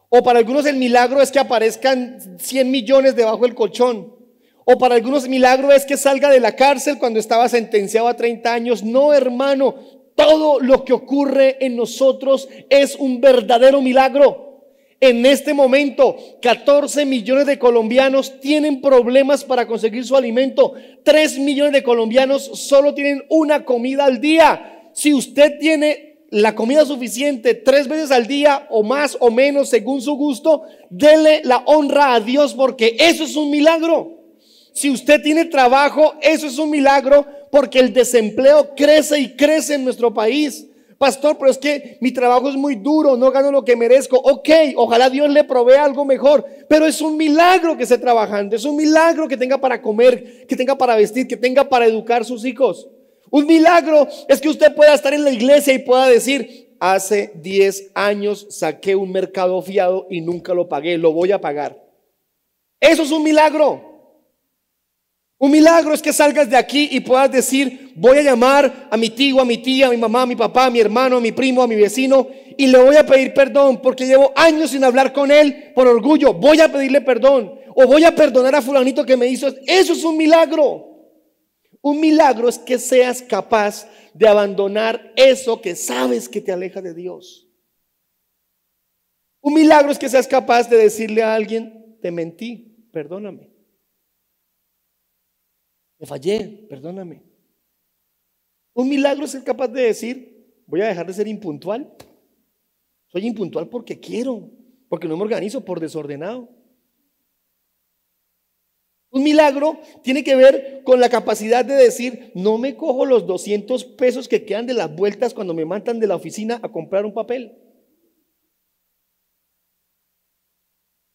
O para algunos el milagro es que aparezcan 100 millones debajo del colchón. O para algunos milagro es que salga de la cárcel cuando estaba sentenciado a 30 años. No, hermano, todo lo que ocurre en nosotros es un verdadero milagro. En este momento, 14 millones de colombianos tienen problemas para conseguir su alimento. 3 millones de colombianos solo tienen una comida al día. Si usted tiene la comida suficiente 3 veces al día o más o menos según su gusto, dele la honra a Dios, porque eso es un milagro. Si usted tiene trabajo, eso es un milagro, porque el desempleo crece y crece en nuestro país. Pastor, pero es que mi trabajo es muy duro, no gano lo que merezco. Ok, ojalá Dios le provea algo mejor, pero es un milagro que esté trabajando, es un milagro que tenga para comer, que tenga para vestir, que tenga para educar sus hijos. Un milagro es que usted pueda estar en la iglesia y pueda decir: hace 10 años saqué un mercado fiado y nunca lo pagué, lo voy a pagar. Eso es un milagro. Un milagro es que salgas de aquí y puedas decir: voy a llamar a mi tío, a mi tía, a mi mamá, a mi papá, a mi hermano, a mi primo, a mi vecino, y le voy a pedir perdón porque llevo años sin hablar con él por orgullo. Voy a pedirle perdón, o voy a perdonar a fulanito que me hizo. Eso es un milagro. Un milagro es que seas capaz de abandonar eso que sabes que te aleja de Dios. Un milagro es que seas capaz de decirle a alguien: te mentí, perdóname. Me fallé, perdóname. Un milagro es ser capaz de decir: voy a dejar de ser impuntual. Soy impuntual porque quiero, porque no me organizo, por desordenado. Un milagro tiene que ver con la capacidad de decir: no me cojo los 200 pesos que quedan de las vueltas cuando me mandan de la oficina a comprar un papel.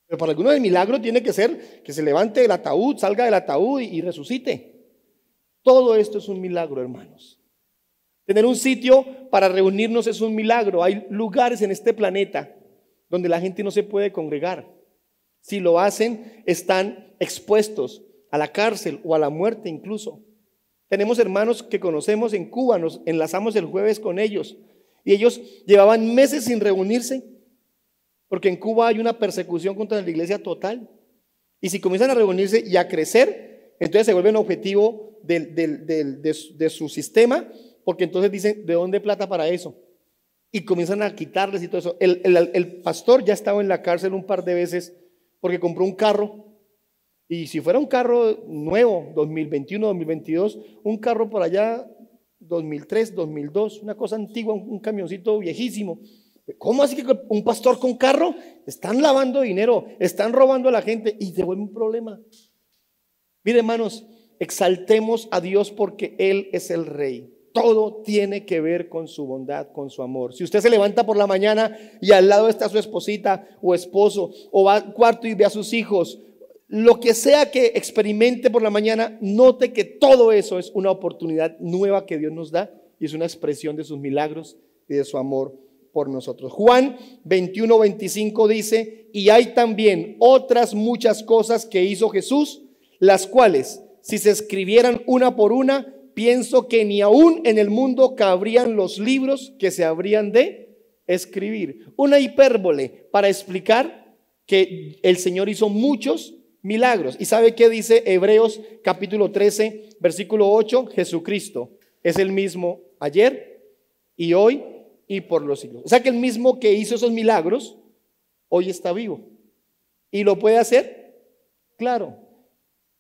Pero para algunos el milagro tiene que ser que se levante del ataúd, salga del ataúd y resucite. Todo esto es un milagro, hermanos. Tener un sitio para reunirnos es un milagro. Hay lugares en este planeta donde la gente no se puede congregar. Si lo hacen, están expuestos a la cárcel o a la muerte incluso. Tenemos hermanos que conocemos en Cuba, nos enlazamos el jueves con ellos, y ellos llevaban meses sin reunirse, porque en Cuba hay una persecución contra la iglesia total. Y si comienzan a reunirse y a crecer, entonces se vuelven objetivo de su sistema, porque entonces dicen: ¿de dónde plata para eso? Y comienzan a quitarles y todo eso. El pastor ya estaba en la cárcel un par de veces porque compró un carro, y si fuera un carro nuevo, 2021, 2022, un carro por allá 2003, 2002, una cosa antigua, un camioncito viejísimo. ¿Cómo así que un pastor con carro? Están lavando dinero, están robando a la gente y se vuelve un problema. Mire, hermanos, exaltemos a Dios porque Él es el Rey. Todo tiene que ver con su bondad, con su amor. Si usted se levanta por la mañana y al lado está su esposita o esposo, o va al cuarto y ve a sus hijos, lo que sea que experimente por la mañana, note que todo eso es una oportunidad nueva que Dios nos da y es una expresión de sus milagros y de su amor por nosotros. Juan 21:25 dice: y hay también otras muchas cosas que hizo Jesús, las cuales, si se escribieran una por una, pienso que ni aún en el mundo cabrían los libros que se habrían de escribir. Una hipérbole para explicar que el Señor hizo muchos milagros. ¿Y sabe qué dice Hebreos capítulo 13, versículo 8? Jesucristo, es el mismo ayer y hoy y por los siglos. O sea que el mismo que hizo esos milagros, hoy está vivo. ¿Y lo puede hacer? Claro.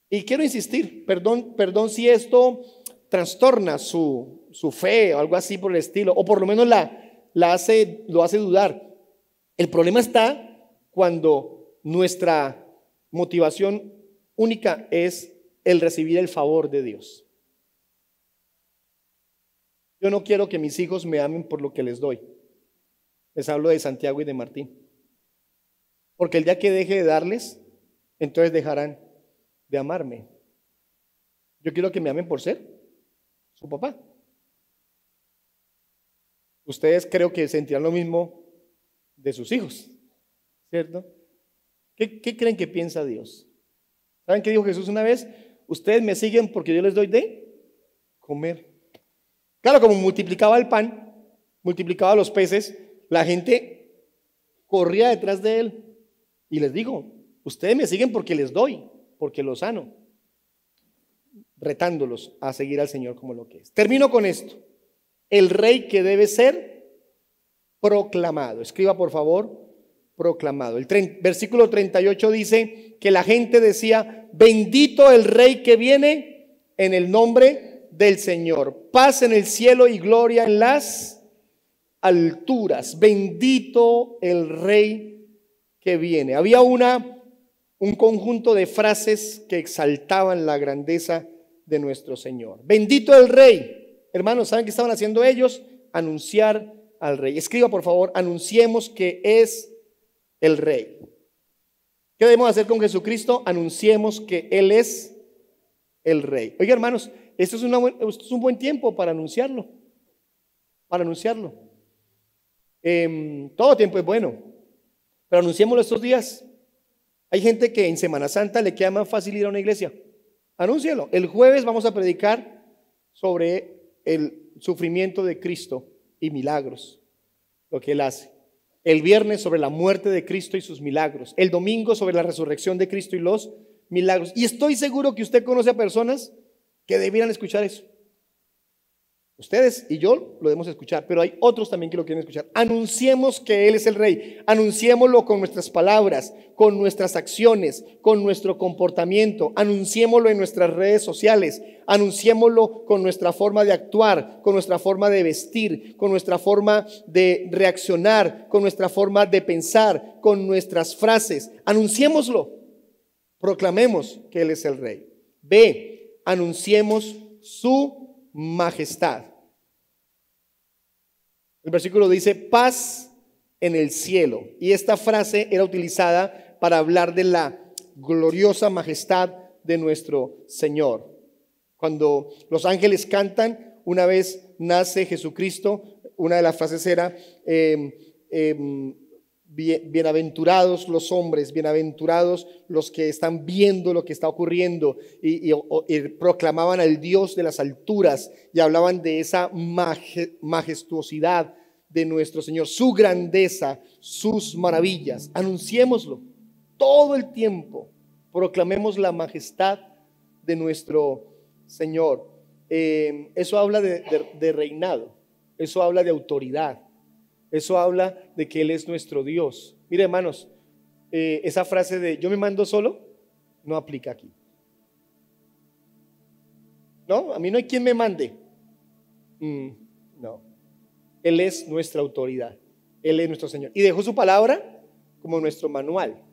Y quiero insistir, perdón si esto trastorna su fe o algo así por el estilo, o por lo menos lo hace dudar. El problema está cuando nuestra motivación única es el recibir el favor de Dios. Yo no quiero que mis hijos me amen por lo que les doy. Les hablo de Santiago y de Martín. Porque el día que deje de darles, entonces dejarán de amarme. Yo quiero que me amen por ser su papá. Ustedes creo que sentirán lo mismo de sus hijos, ¿cierto? ¿Qué creen que piensa Dios? ¿Saben qué dijo Jesús una vez? Ustedes me siguen porque yo les doy de comer. Claro, como multiplicaba el pan, multiplicaba los peces, la gente corría detrás de él. Y les digo, ustedes me siguen porque les doy, porque los sano, retándolos a seguir al Señor como lo que es. Termino con esto. El rey que debe ser proclamado. Escriba por favor, proclamado. Versículo 38 dice que la gente decía, bendito el rey que viene en el nombre del Señor. Paz en el cielo y gloria en las alturas. Bendito el rey que viene. Había un conjunto de frases que exaltaban la grandeza de nuestro Señor. Bendito el rey. Hermanos, ¿saben qué estaban haciendo ellos? Anunciar al rey. Escriba por favor, anunciemos que es el rey. ¿Qué debemos hacer con Jesucristo? Anunciemos que Él es el rey. Oiga, hermanos, esto es un buen tiempo para anunciarlo. Para anunciarlo. Todo tiempo es bueno, pero anunciémoslo estos días. Hay gente que en Semana Santa le queda más fácil ir a una iglesia. Anúncialo. El jueves vamos a predicar sobre el sufrimiento de Cristo y milagros, lo que Él hace. El viernes sobre la muerte de Cristo y sus milagros. El domingo sobre la resurrección de Cristo y los milagros. Y estoy seguro que usted conoce a personas que debieran escuchar eso. Ustedes y yo lo debemos escuchar, pero hay otros también que lo quieren escuchar. Anunciemos que Él es el Rey. Anunciémoslo con nuestras palabras, con nuestras acciones, con nuestro comportamiento. Anunciémoslo en nuestras redes sociales. Anunciémoslo con nuestra forma de actuar, con nuestra forma de vestir, con nuestra forma de reaccionar, con nuestra forma de pensar, con nuestras frases. Anunciémoslo. Proclamemos que Él es el Rey. B, anunciemos su majestad. El versículo dice paz en el cielo, y esta frase era utilizada para hablar de la gloriosa majestad de nuestro Señor. Cuando los ángeles cantan, una vez nace Jesucristo, una de las frases era bienaventurados los hombres, bienaventurados los que están viendo lo que está ocurriendo, y proclamaban al Dios de las alturas y hablaban de esa majestuosidad de nuestro Señor, su grandeza, sus maravillas. Anunciémoslo todo el tiempo, proclamemos la majestad de nuestro Señor. Eso habla de reinado, eso habla de autoridad. Eso habla de que Él es nuestro Dios. Mire, hermanos, esa frase de yo me mando solo no aplica aquí. No, a mí no hay quien me mande. No. Él es nuestra autoridad. Él es nuestro Señor. Y dejó su palabra como nuestro manual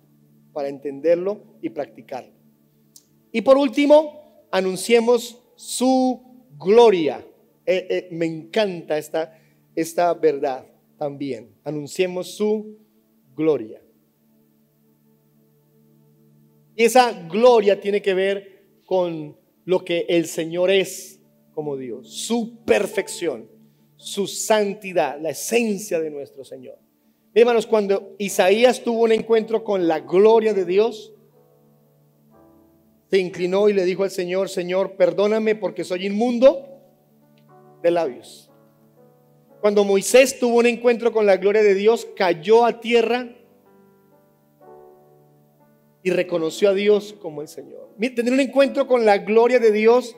para entenderlo y practicarlo. Y por último, anunciemos su gloria. Me encanta esta verdad. También anunciemos su gloria. Y esa gloria tiene que ver con lo que el Señor es como Dios, su perfección, su santidad, la esencia de nuestro Señor. Hermanos, cuando Isaías tuvo un encuentro con la gloria de Dios, se inclinó y le dijo al Señor: Señor, perdóname porque soy inmundo de labios. Cuando Moisés tuvo un encuentro con la gloria de Dios, cayó a tierra y reconoció a Dios como el Señor. Tener un encuentro con la gloria de Dios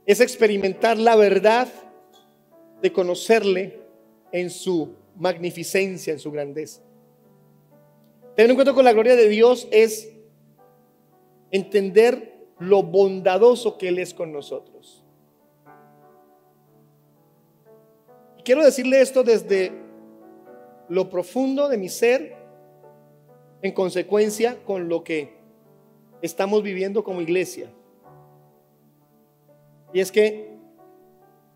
es experimentar la verdad de conocerle en su magnificencia, en su grandeza. Tener un encuentro con la gloria de Dios es entender lo bondadoso que Él es con nosotros. Quiero decirle esto desde lo profundo de mi ser, en consecuencia con lo que estamos viviendo como iglesia. Y es que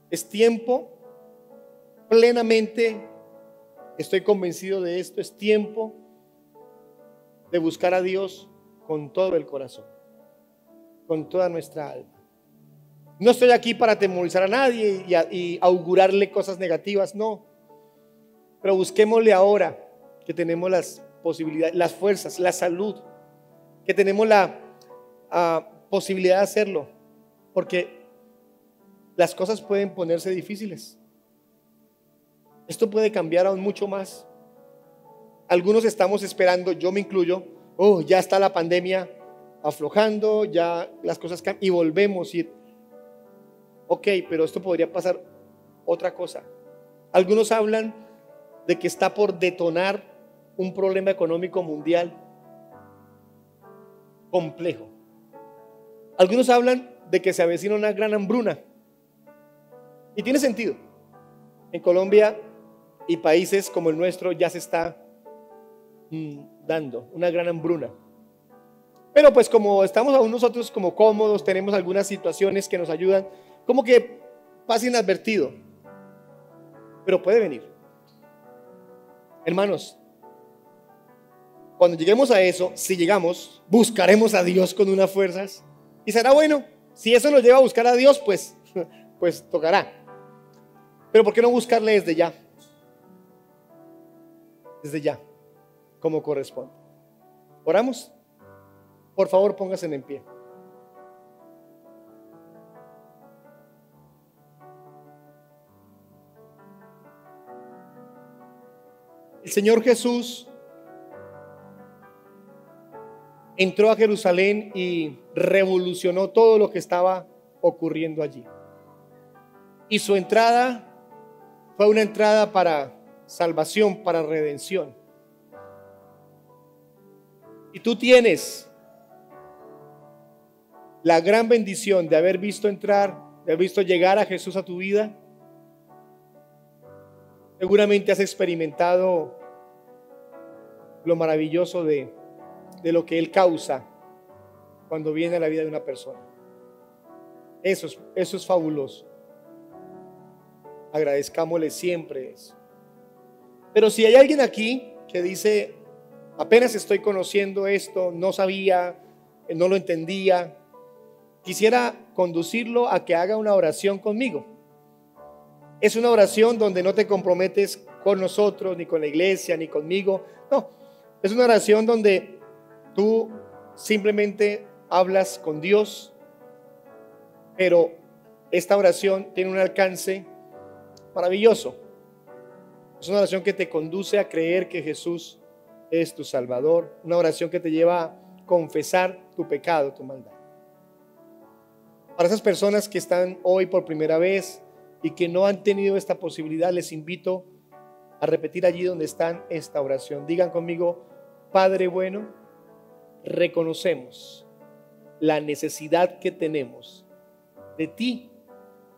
es tiempo, plenamente estoy convencido de esto, es tiempo de buscar a Dios con todo el corazón, con toda nuestra alma. No estoy aquí para atemorizar a nadie y augurarle cosas negativas, no. Pero busquémosle ahora que tenemos las posibilidades, las fuerzas, la salud, que tenemos la posibilidad de hacerlo, porque las cosas pueden ponerse difíciles. Esto puede cambiar aún mucho más. Algunos estamos esperando, yo me incluyo, ya está la pandemia aflojando, ya las cosas cambian y volvemos a ir. Ok, pero esto podría pasar otra cosa. Algunos hablan de que está por detonar un problema económico mundial complejo. Algunos hablan de que se avecina una gran hambruna. Y tiene sentido. En Colombia y países como el nuestro ya se está dando una gran hambruna. Pero pues como estamos aún nosotros como cómodos, tenemos algunas situaciones que nos ayudan, como que pasa inadvertido. Pero puede venir. Hermanos, cuando lleguemos a eso, si llegamos, buscaremos a Dios con unas fuerzas. Y será bueno. Si eso nos lleva a buscar a Dios, pues tocará. Pero ¿por qué no buscarle desde ya? Desde ya, como corresponde. ¿Oramos? Por favor, pónganse en pie. El Señor Jesús entró a Jerusalén y revolucionó todo lo que estaba ocurriendo allí. Y su entrada fue una entrada para salvación, para redención. Y tú tienes la gran bendición de haber visto entrar, de haber visto llegar a Jesús a tu vida. Seguramente has experimentado lo maravilloso de lo que Él causa cuando viene a la vida de una persona. Eso es fabuloso. Agradezcámosle siempre eso. Pero si hay alguien aquí que dice, apenas estoy conociendo esto, no sabía, no lo entendía, quisiera conducirlo a que haga una oración conmigo. Es una oración donde no te comprometes con nosotros, ni con la iglesia, ni conmigo. No, es una oración donde tú simplemente hablas con Dios, pero esta oración tiene un alcance maravilloso. Es una oración que te conduce a creer que Jesús es tu Salvador. Una oración que te lleva a confesar tu pecado, tu maldad. Para esas personas que están hoy por primera vez y que no han tenido esta posibilidad, les invito a repetir allí donde están esta oración. Digan conmigo: Padre bueno, reconocemos la necesidad que tenemos de ti,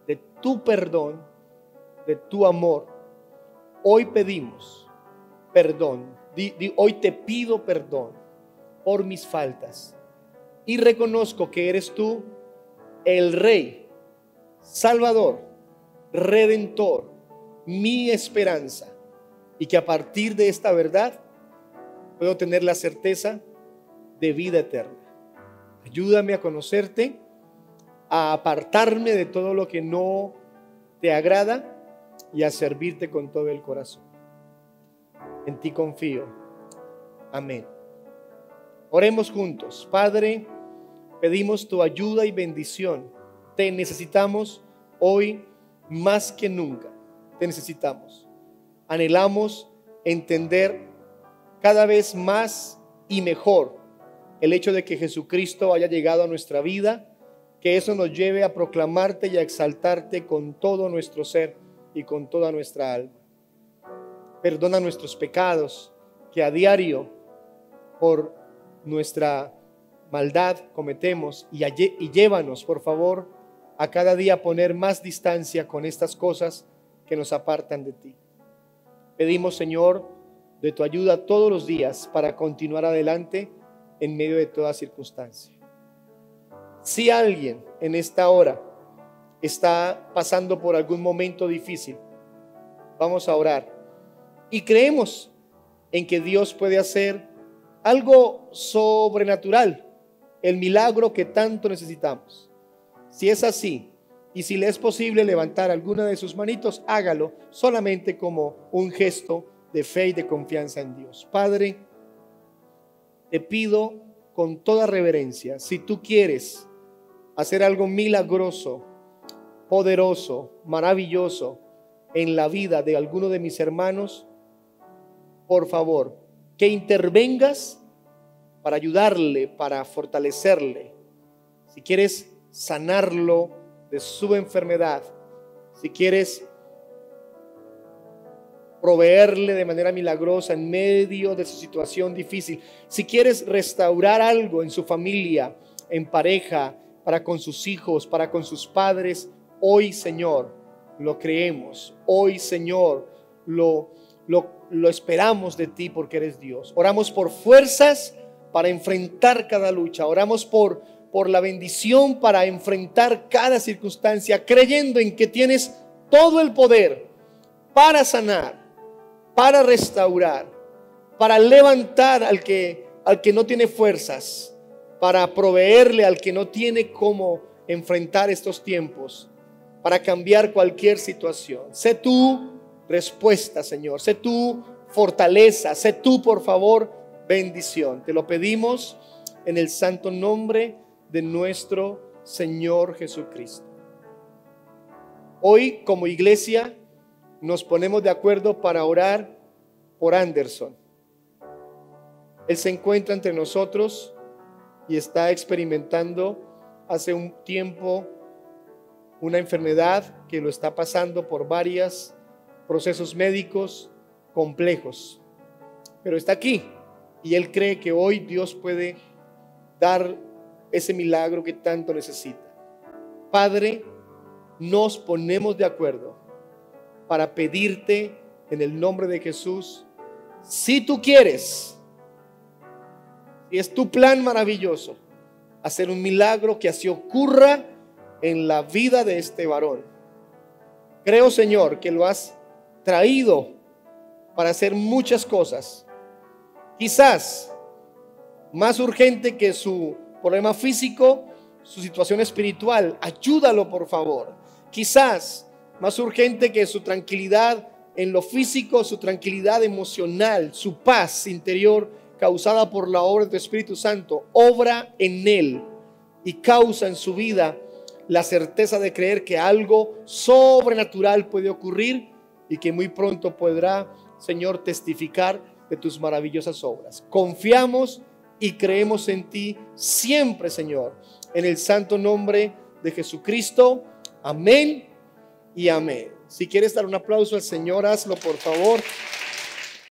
de tu perdón, de tu amor. Hoy pedimos perdón. Hoy te pido perdón por mis faltas y reconozco que eres tú el Rey, Salvador, Redentor, mi esperanza, y que a partir de esta verdad puedo tener la certeza de vida eterna. Ayúdame a conocerte, a apartarme de todo lo que no te agrada y a servirte con todo el corazón. En ti confío. Amén. Oremos juntos. Padre, pedimos tu ayuda y bendición. Te necesitamos hoy más que nunca. Te necesitamos. Anhelamos entender cada vez más y mejor el hecho de que Jesucristo haya llegado a nuestra vida que eso nos lleve a proclamarte y a exaltarte con todo nuestro ser y con toda nuestra alma. Perdona nuestros pecados que a diario por nuestra maldad cometemos y llévanos, por favor, a cada día a poner más distancia con estas cosas que nos apartan de ti. Pedimos, Señor, de tu ayuda todos los días para continuar adelante en medio de toda circunstancia. Si alguien en esta hora está pasando por algún momento difícil, vamos a orar y creemos en que Dios puede hacer algo sobrenatural, el milagro que tanto necesitamos. Si es así, y si le es posible levantar alguna de sus manitos, hágalo solamente como un gesto de fe y de confianza en Dios. Padre, te pido con toda reverencia, si tú quieres hacer algo milagroso, poderoso, maravilloso en la vida de alguno de mis hermanos, por favor, que intervengas para ayudarle, para fortalecerle. Si quieres sanarlo de su enfermedad, si quieres proveerle de manera milagrosa en medio de su situación difícil, si quieres restaurar algo en su familia, en pareja, para con sus hijos, para con sus padres, hoy, Señor, lo creemos. Hoy, Señor, lo esperamos de ti porque eres Dios. Oramos por fuerzas para enfrentar cada lucha. Oramos por la bendición para enfrentar cada circunstancia, creyendo en que tienes todo el poder para sanar, para restaurar, para levantar al que no tiene fuerzas, para proveerle al que no tiene cómo enfrentar estos tiempos, para cambiar cualquier situación. Sé tú respuesta, Señor. Sé tú fortaleza. Sé tú, por favor, bendición. Te lo pedimos en el santo nombre de nuestro Señor Jesucristo. Hoy, como iglesia, nos ponemos de acuerdo para orar por Anderson. Él se encuentra entre nosotros y está experimentando hace un tiempo una enfermedad que lo está pasando por varios procesos médicos complejos. Pero está aquí y él cree que hoy Dios puede dar ese milagro que tanto necesita. Padre, nos ponemos de acuerdo para pedirte en el nombre de Jesús, si tú quieres, si es tu plan maravilloso, hacer un milagro que así ocurra en la vida de este varón. Creo, Señor, que lo has traído para hacer muchas cosas, quizás más urgente que su problema físico, su situación espiritual. Ayúdalo, por favor. Quizás más urgente que su tranquilidad en lo físico, su tranquilidad emocional, su paz interior causada por la obra del Espíritu Santo. Obra en él y causa en su vida la certeza de creer que algo sobrenatural puede ocurrir y que muy pronto podrá, Señor, testificar de tus maravillosas obras. Confiamos y creemos en ti siempre, Señor, en el santo nombre de Jesucristo. Amén y amén. Si quieres dar un aplauso al Señor, hazlo, por favor.